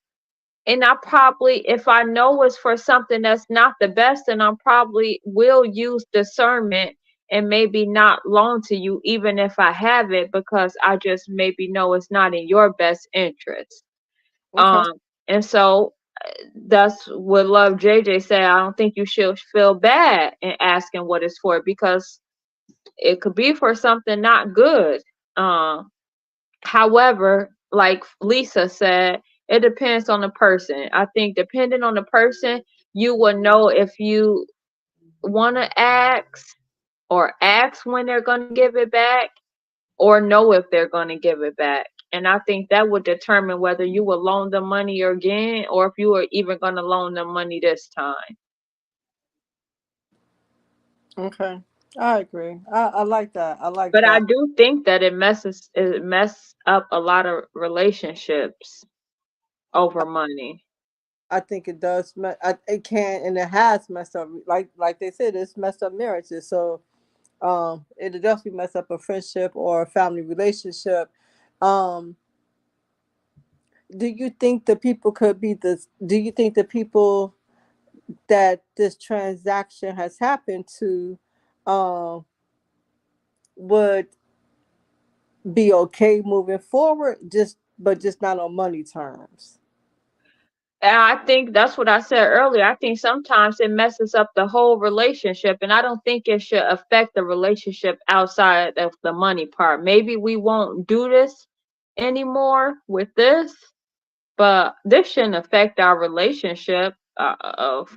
Speaker 4: And I probably, if I know it's for something that's not the best, then I probably will use discernment and maybe not loan to you, even if I have it, because I just maybe know it's not in your best interest.
Speaker 1: Okay.
Speaker 4: And so that's what Love JJ said. I don't think you should feel bad in asking what it's for, because it could be for something not good. However, like Lisa said, it depends on the person. I think depending on the person, you will know if you want to ask, or ask when they're going to give it back, or know if they're going to give it back. And I think that would determine whether you will loan them money again, or if you are even going to loan them money this time.
Speaker 1: Okay. I agree. I like that. I like
Speaker 4: But I
Speaker 1: that.
Speaker 4: do think that it messes up a lot of relationships over money.
Speaker 1: I think it does. It can and it has messed up. Like they said, it's messed up marriages. So it'll definitely mess up a friendship or a family relationship. Um, do you think the people could be this? Do you think the people that this transaction has happened to um, would be okay moving forward, just not on money terms?
Speaker 4: And I think that's what I said earlier. I think sometimes it messes up the whole relationship, and I don't think it should affect the relationship outside of the money part. Maybe we won't do this anymore with this, but this shouldn't affect our relationship of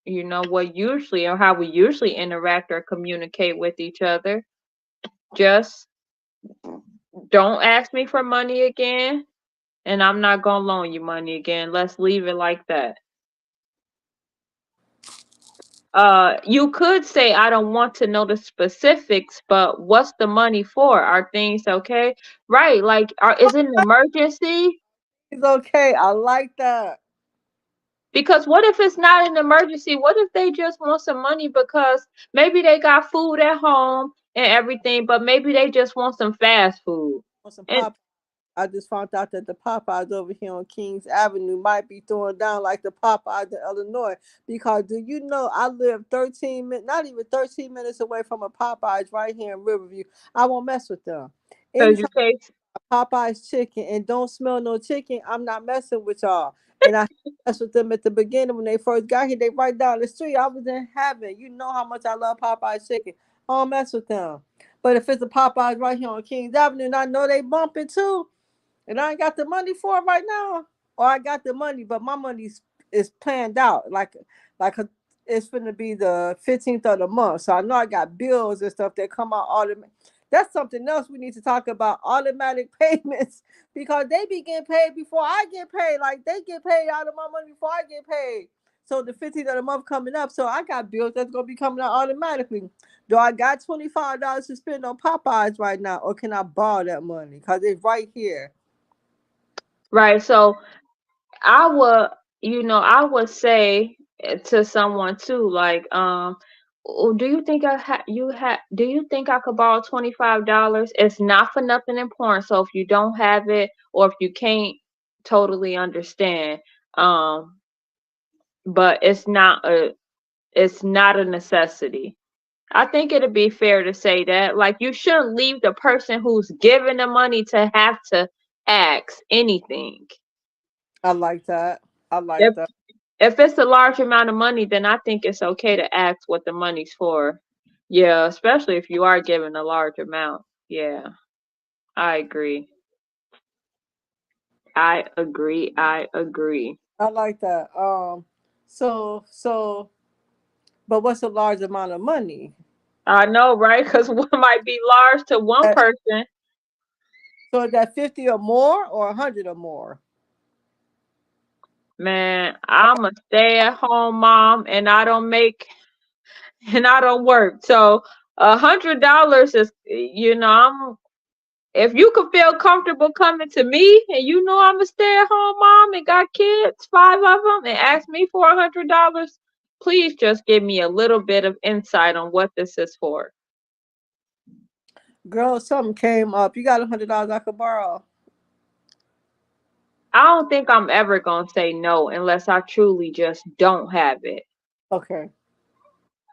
Speaker 4: what usually, or how we usually interact or communicate with each other. Just don't ask me for money again, and I'm not gonna loan you money again. Let's leave it like that. You could say, I don't want to know the specifics, but what's the money for? Are things okay? Right, like, is it an emergency?
Speaker 1: It's okay. I like that.
Speaker 4: Because what if it's not an emergency? What if they just want some money because maybe they got food at home and everything, but maybe they just want some fast food?
Speaker 1: On some
Speaker 4: And
Speaker 1: pop, I just found out that the Popeyes over here on Kings Avenue might be throwing down like the Popeyes in Illinois. Because do you know I live 13 minutes, not even 13 minutes away from a Popeyes right here in Riverview. I won't mess with them.
Speaker 4: because you
Speaker 1: Anytime
Speaker 4: take
Speaker 1: Popeyes chicken and don't smell no chicken, I'm not messing with y'all. And I messed with them at the beginning when they first got here. They right down the street. I was in heaven. You know how much I love Popeyes chicken. I don't mess with them. But if it's a Popeyes right here on Kings Avenue, and I know they bumping too, and I ain't got the money for it right now, or I got the money, but my money is planned out. It's going to be the 15th of the month. So I know I got bills and stuff that come out automatic. That's something else we need to talk about, automatic payments, because they be getting paid before I get paid. Like they get paid out of my money before I get paid. So the 15th of the month coming up. So I got bills that's going to be coming out automatically. Do I got $25 to spend on Popeyes right now, or can I borrow that money? Because it's right here.
Speaker 4: right. So I would say to someone too, like, "Oh, do you think do you think I could borrow $25? It's not for nothing important. So if you don't have it, or if you can't, totally understand. But it's not a necessity. I think it'd be fair to say that. Like, you shouldn't leave the person who's giving the money to have to ask anything.
Speaker 1: I like that. I like
Speaker 4: If
Speaker 1: that.
Speaker 4: if it's a large amount of money, then I think it's okay to ask what the money's for. Yeah, especially if you are given a large amount. Yeah, I agree. I agree. I agree.
Speaker 1: I like that. So, but what's a large amount of money?
Speaker 4: I know, right? Because one might be large to one
Speaker 1: Uh,
Speaker 4: person.
Speaker 1: So is that 50 or more, or 100 or more?
Speaker 4: Man, I'm a stay-at-home mom, and I don't work. So $100 is, if you could feel comfortable coming to me, and I'm a stay-at-home mom and got kids, 5 of them, and ask me for $100, please just give me a little bit of insight on what this is for.
Speaker 1: Girl, something came up. You got $100 I could borrow?
Speaker 4: I don't think I'm ever gonna say no unless I truly just don't have it,
Speaker 1: Okay.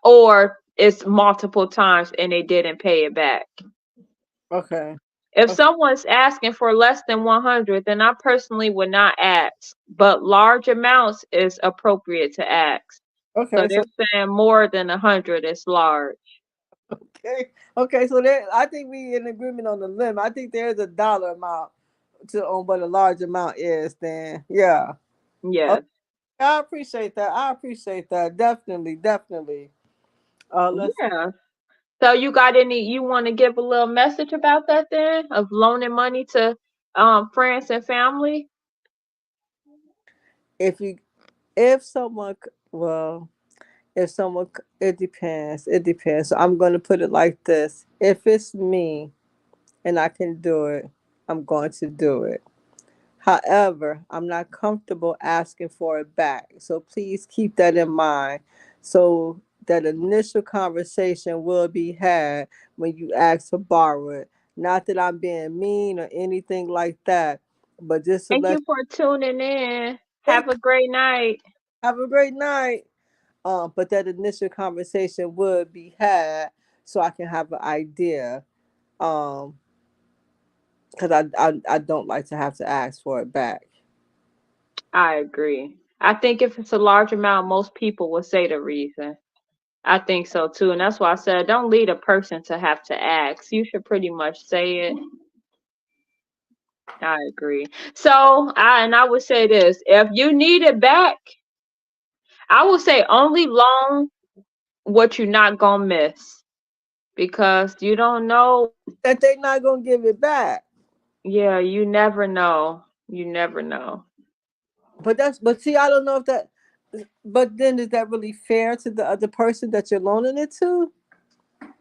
Speaker 4: or it's multiple times and they didn't pay it back.
Speaker 1: Okay.
Speaker 4: If
Speaker 1: Okay.
Speaker 4: someone's asking for less than 100, then I personally would not ask. But large amounts is appropriate to ask. So
Speaker 1: Okay. So
Speaker 4: they're saying more than 100 is large.
Speaker 1: okay. Okay. So there, I think we in agreement on the limit. I think there's a dollar amount to on what a large amount is. Then yeah.
Speaker 4: Yes.
Speaker 1: I appreciate that. I appreciate that. Definitely. Definitely. Let's.
Speaker 4: Yeah. So you want to give a little message about that then, of loaning money to friends and family?
Speaker 1: If someone, well, if someone, it depends. It depends. So I'm going to put it like this: if it's me and I can do it, I'm going to do it. However, I'm not comfortable asking for it back. So please keep that in mind. So that initial conversation will be had when you ask to borrow it. Not that I'm being mean or anything like that, but just to
Speaker 4: Thank
Speaker 1: let
Speaker 4: you for tuning in.
Speaker 1: you
Speaker 4: Have a great night.
Speaker 1: have a great night. But that initial conversation would be had so I can have an idea. Because I don't like to have to ask for it back.
Speaker 4: I agree. I think if it's a large amount, most people will say the reason. I think so too. And that's why I said don't lead a person to have to ask. You should pretty much say it. I agree. So I would say this. If you need it back, I would say only loan what you're not gonna miss. Because you don't know.
Speaker 1: That they're not gonna give it back.
Speaker 4: Yeah, you never know. You never know.
Speaker 1: But see, I don't know if that. But then is that really fair to the other person that you're loaning it to?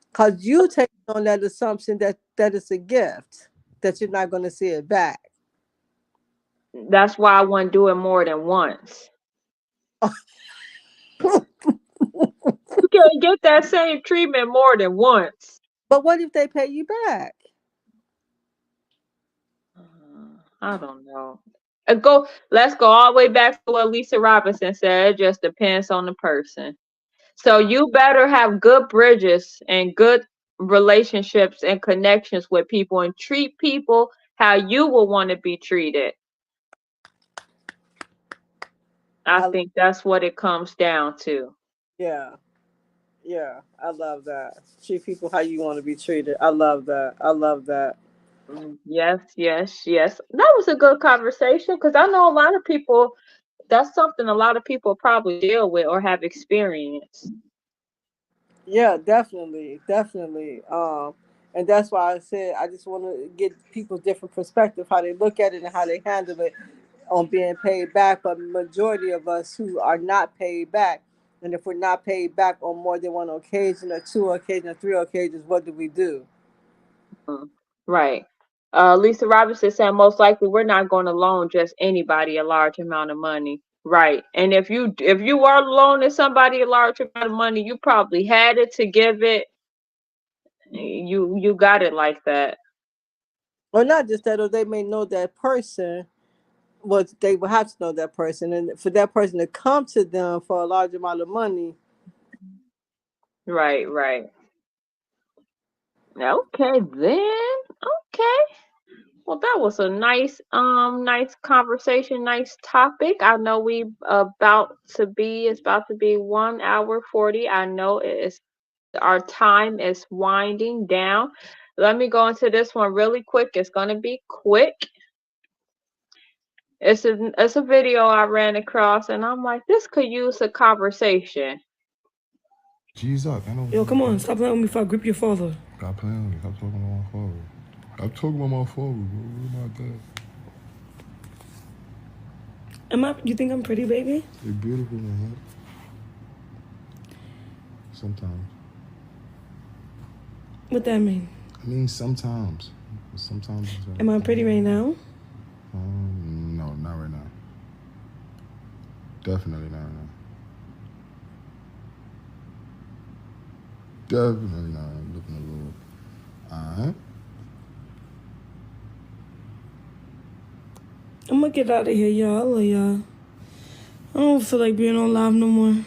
Speaker 1: Because you take on that assumption that it's a gift that you're not going to see it back.
Speaker 4: That's why I wouldn't do it more than once. You can't get that same treatment more than once.
Speaker 1: But what if they pay you back?
Speaker 4: I don't know. Let's go all the way back to what Lisa Robinson said. It just depends on the person. So you better have good bridges and good relationships and connections with people and treat people how you will want to be treated. I think that's what it comes down to.
Speaker 1: Yeah. Yeah. I love that. Treat people how you want to be treated. I love that. I love that.
Speaker 4: Yes, yes, yes. That was a good conversation because I know a lot of people, that's something a lot of people probably deal with or have experienced.
Speaker 1: Yeah, definitely. Definitely. And that's why I said I just want to get people's different perspective, how they look at it and how they handle it on being paid back. But majority of us who are not paid back, and if we're not paid back on more than one occasion or two occasions or three occasions, what do we do?
Speaker 4: Right. Lisa Robinson said most likely we're not going to loan just anybody a large amount of money. Right. And if you are loaning somebody a large amount of money, you probably had it to give it. You got it like that.
Speaker 1: Or not just that, or they may know that person. Well, they will have to know that person, and for that person to come to them for a large amount of money.
Speaker 4: Right, right. Okay, then. Okay. Well, that was a nice conversation, nice topic. I know it's about to be 1 hour 40. I know our time is winding down. Let me go into this one really quick. It's gonna be quick. It's a video I ran across, and I'm like, this could use a conversation.
Speaker 9: G's up.
Speaker 10: Yo, come on, stop playing with me if I grip your father.
Speaker 9: Stop playing with me. Stop talking about my father. Stop talking about my father, bro. Where my dad?
Speaker 10: You think I'm pretty, baby?
Speaker 9: You're beautiful, man. Sometimes.
Speaker 10: What that mean?
Speaker 9: I mean, sometimes. Sometimes.
Speaker 10: Am I pretty right now?
Speaker 9: No, not right now. Definitely not right now. definitely not looking a little. Alright.
Speaker 10: I'm gonna get out of here, y'all. I love y'all. I don't feel like being on live no more.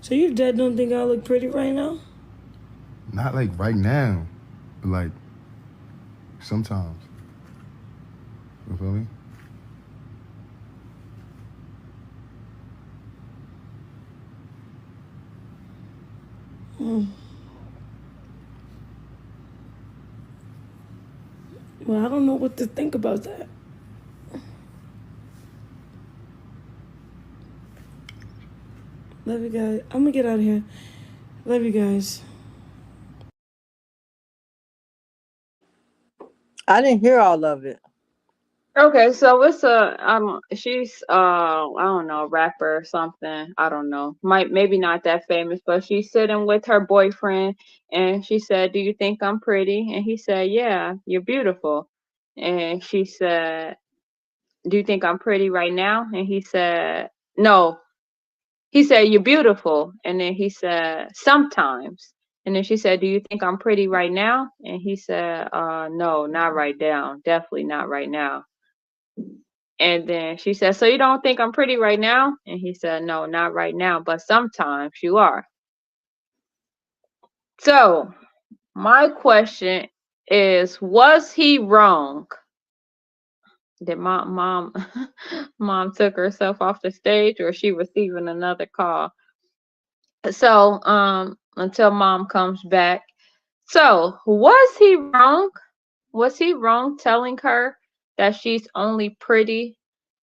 Speaker 10: So your dad don't think I look pretty right now?
Speaker 9: Not like right now, but like sometimes. You feel me?
Speaker 10: Well, I don't know what to think about that. Love you guys. I'm gonna get out of here. Love you guys.
Speaker 1: I didn't hear all of it.
Speaker 4: Okay, so it's she's I don't know, rapper or something. I don't know. Maybe not that famous, but she's sitting with her boyfriend and she said, "Do you think I'm pretty?" And he said, "Yeah, you're beautiful." And she said, "Do you think I'm pretty right now?" And he said, "No." He said, "You're beautiful." And then he said, "Sometimes." And then she said, "Do you think I'm pretty right now?" And he said, "No, not right now. Definitely not right now." And then she said, "So you don't think I'm pretty right now?" And he said, "No, not right now, but sometimes you are." So my question is, was he wrong? Did mom mom took herself off the stage, or she receiving another call? So until mom comes back. So was he wrong? Was he wrong telling her that she's only pretty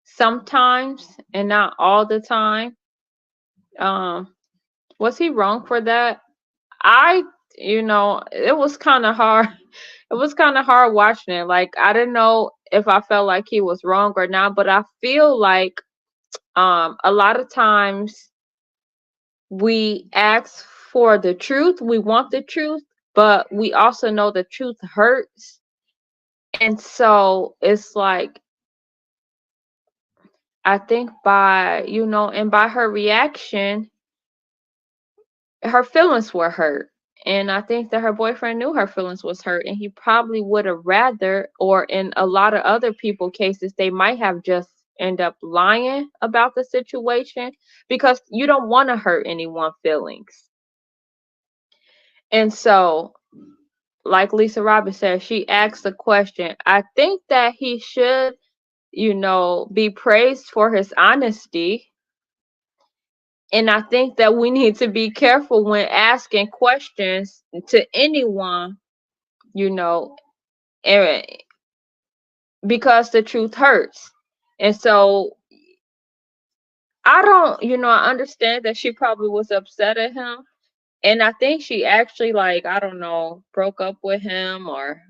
Speaker 4: sometimes and not all the time? Was he wrong for that? It was kind of hard. It was kind of hard watching it. Like, I didn't know if I felt like he was wrong or not, but I feel like a lot of times we ask for the truth. We want the truth, but we also know the truth hurts. And so it's like, I think by her reaction, her feelings were hurt. And I think that her boyfriend knew her feelings was hurt, and he probably would have rather, or in a lot of other people cases, they might have just end up lying about the situation, because you don't want to hurt anyone's feelings. And so, like Lisa Roberts said, she asked the question. I think that he should, be praised for his honesty. And I think that we need to be careful when asking questions to anyone, and because the truth hurts. And so I understand that she probably was upset at him. And I think she actually, like, I don't know, broke up with him, or,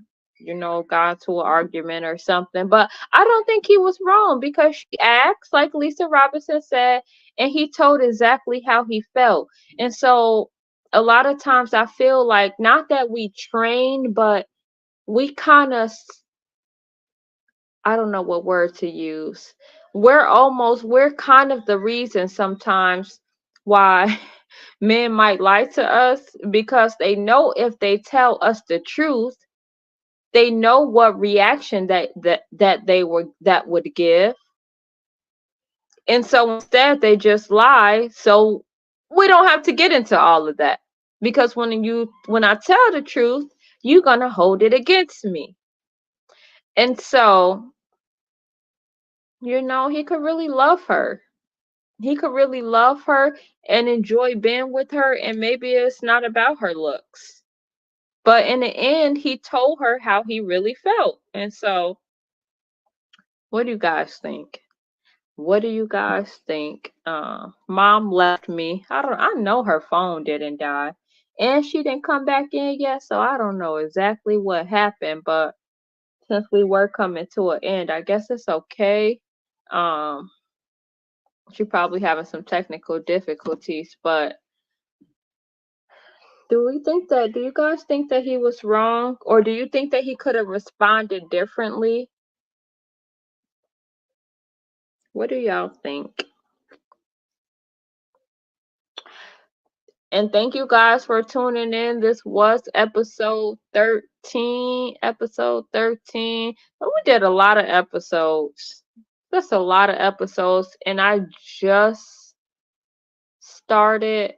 Speaker 4: got into an argument or something. But I don't think he was wrong, because she asked, like Lisa Robinson said, and he told exactly how he felt. And so a lot of times I feel like, not that we train, but we kind of, I don't know what word to use. We're kind of the reason sometimes why men might lie to us, because they know if they tell us the truth, they know what reaction that would give. And so instead they just lie, so we don't have to get into all of that, because when I tell the truth, you're gonna hold it against me. And so, he could really love her. He could really love her and enjoy being with her, and maybe it's not about her looks. But in the end, he told her how he really felt. And so, what do you guys think? What do you guys think? Mom left me. I know her phone didn't die. And she didn't come back in yet, so I don't know exactly what happened, but since we were coming to an end, I guess it's okay. She probably having some technical difficulties, but do you guys think that he was wrong, or do you think that he could have responded differently? What do y'all think? And thank you guys for tuning in. This was episode 13. Episode 13. But we did a lot of episodes. That's a lot of episodes. And I just started,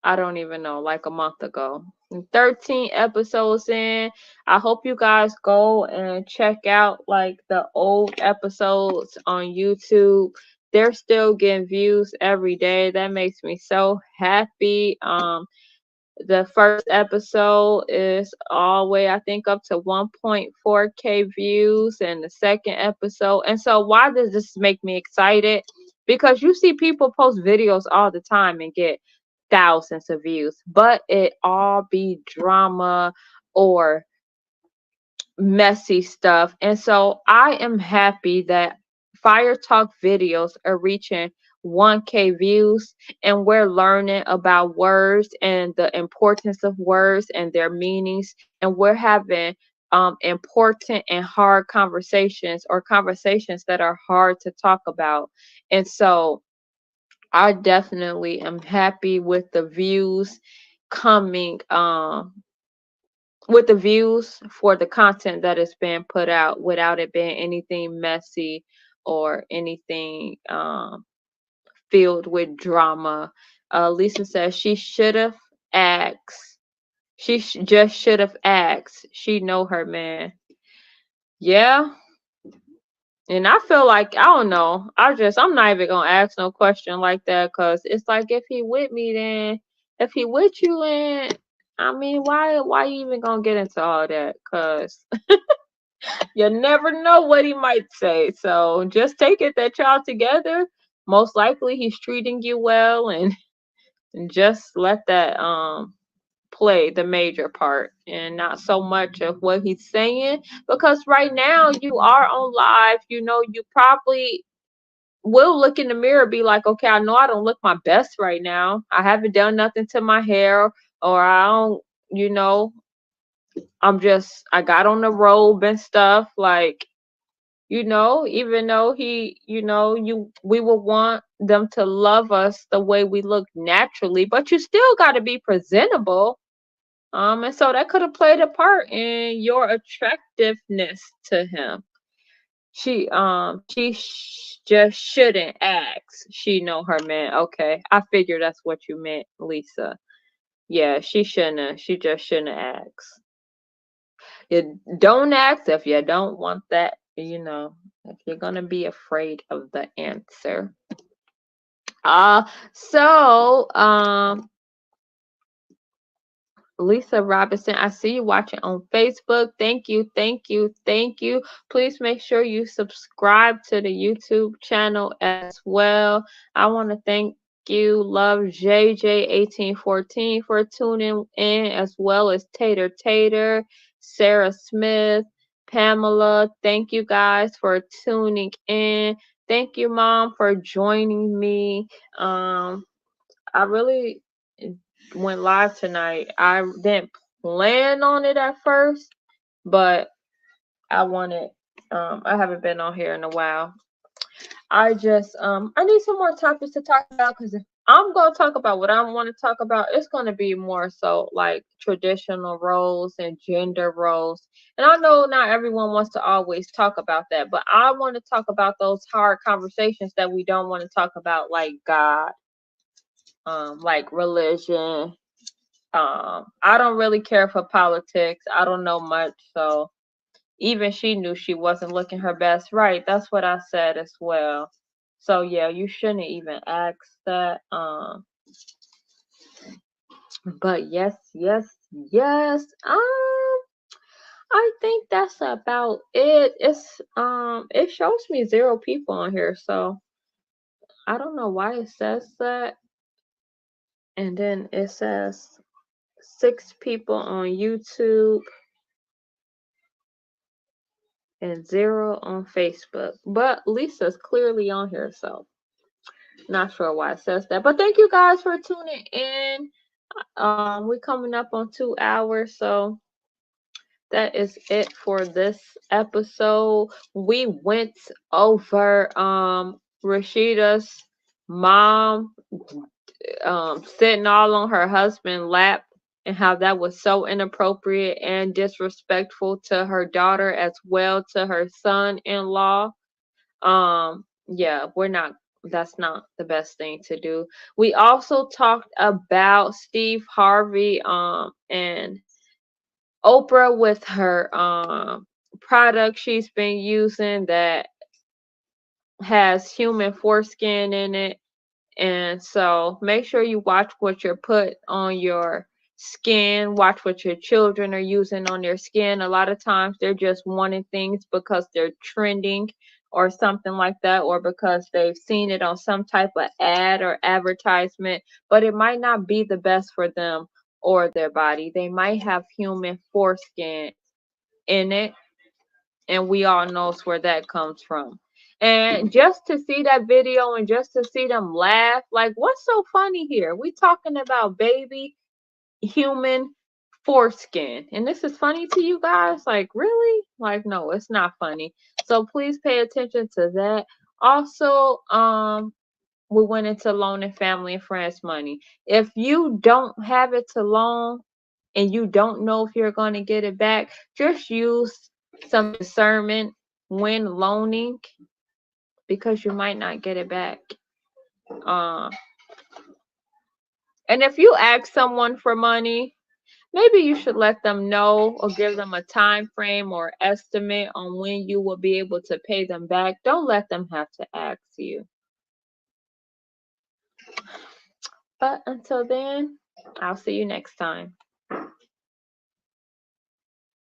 Speaker 4: I don't even know, like a month ago. 13 episodes in. I hope you guys go and check out like the old episodes on YouTube. They're still getting views every day. That makes me so happy. The first episode is all the way, I think, up to 1.4K views, and the second episode. And so why does this make me excited? Because you see people post videos all the time and get thousands of views, but it all be drama or messy stuff. And so I am happy that Fire Talk videos are reaching 1K views, and we're learning about words and the importance of words and their meanings, and we're having important and hard conversations, or conversations that are hard to talk about. And so I definitely am happy with the views coming, with the views for the content that is being put out, without it being anything messy or anything filled with drama. Lisa says she should have asked. Just should have asked. She know her man. Yeah. And I feel like, I don't know. I'm not even gonna ask no question like that, because it's like, if he with me, then if he with you, then I mean, why you even gonna get into all that? Because you never know what he might say. So just take it that y'all together. Most likely he's treating you well, and just let that play the major part, and not so much of what he's saying. Because right now you are on live, you probably will look in the mirror and be like, okay, I know I don't look my best right now. I haven't done nothing to my hair, or I don't, I got on the robe and stuff, like, even though we would want them to love us the way we look naturally, but you still got to be presentable. And so that could have played a part in your attractiveness to him. Just shouldn't ask. She know her man. Okay, I figured that's what you meant, Lisa. Yeah, she just shouldn't ask. You don't ask if you don't want that, if you're gonna be afraid of the answer. Lisa Robinson, I see you watching on Facebook. Thank you, thank you, thank you. Please make sure you subscribe to the YouTube channel as well. I want to thank you, Love JJ1814, for tuning in, as well as Tater, Sarah Smith, Pamela. Thank you guys for tuning in. Thank you, Mom, for joining me. I really went live tonight. I didn't plan on it at first, but I haven't been on here in a while. I just I need some more topics to talk about, because if I'm gonna talk about what I want to talk about, it's gonna be more so like traditional roles and gender roles. And I know not everyone wants to always talk about that, but I want to talk about those hard conversations that we don't want to talk about, like God, like religion. I don't really care for politics. I don't know much, so even she knew she wasn't looking her best. Right, that's what I said as well. So yeah, you shouldn't even ask that. But yes. I think that's about it. It shows me 0 people on here, so I don't know why it says that. And then it says 6 people on YouTube and 0 on Facebook. But Lisa's clearly on here, so not sure why it says that. But thank you guys for tuning in. We're coming up on 2 hours, so that is it for this episode. We went over Rashida's mom sitting all on her husband's lap, and how that was so inappropriate and disrespectful to her daughter as well, to her son-in-law. Yeah, that's not the best thing to do. We also talked about Steve Harvey and Oprah with her product she's been using that has human foreskin in it. And so make sure you watch what you're put on your skin, watch what your children are using on their skin. A lot of times they're just wanting things because they're trending or something like that, or because they've seen it on some type of ad or advertisement, but it might not be the best for them or their body. They might have human foreskin in it, and we all knows where that comes from. And just to see that video and just to see them laugh, like, what's so funny here? We talking about baby human foreskin, and this is funny to you guys? Like, really? Like, no, it's not funny. So please pay attention to that. Also, we went into loan and family and friends money. If you don't have it to loan and you don't know if you're going to get it back, just use some discernment when loaning, because you might not get it back. And if you ask someone for money, maybe you should let them know or give them a time frame or estimate on when you will be able to pay them back. Don't let them have to ask you. But until then, I'll see you next time.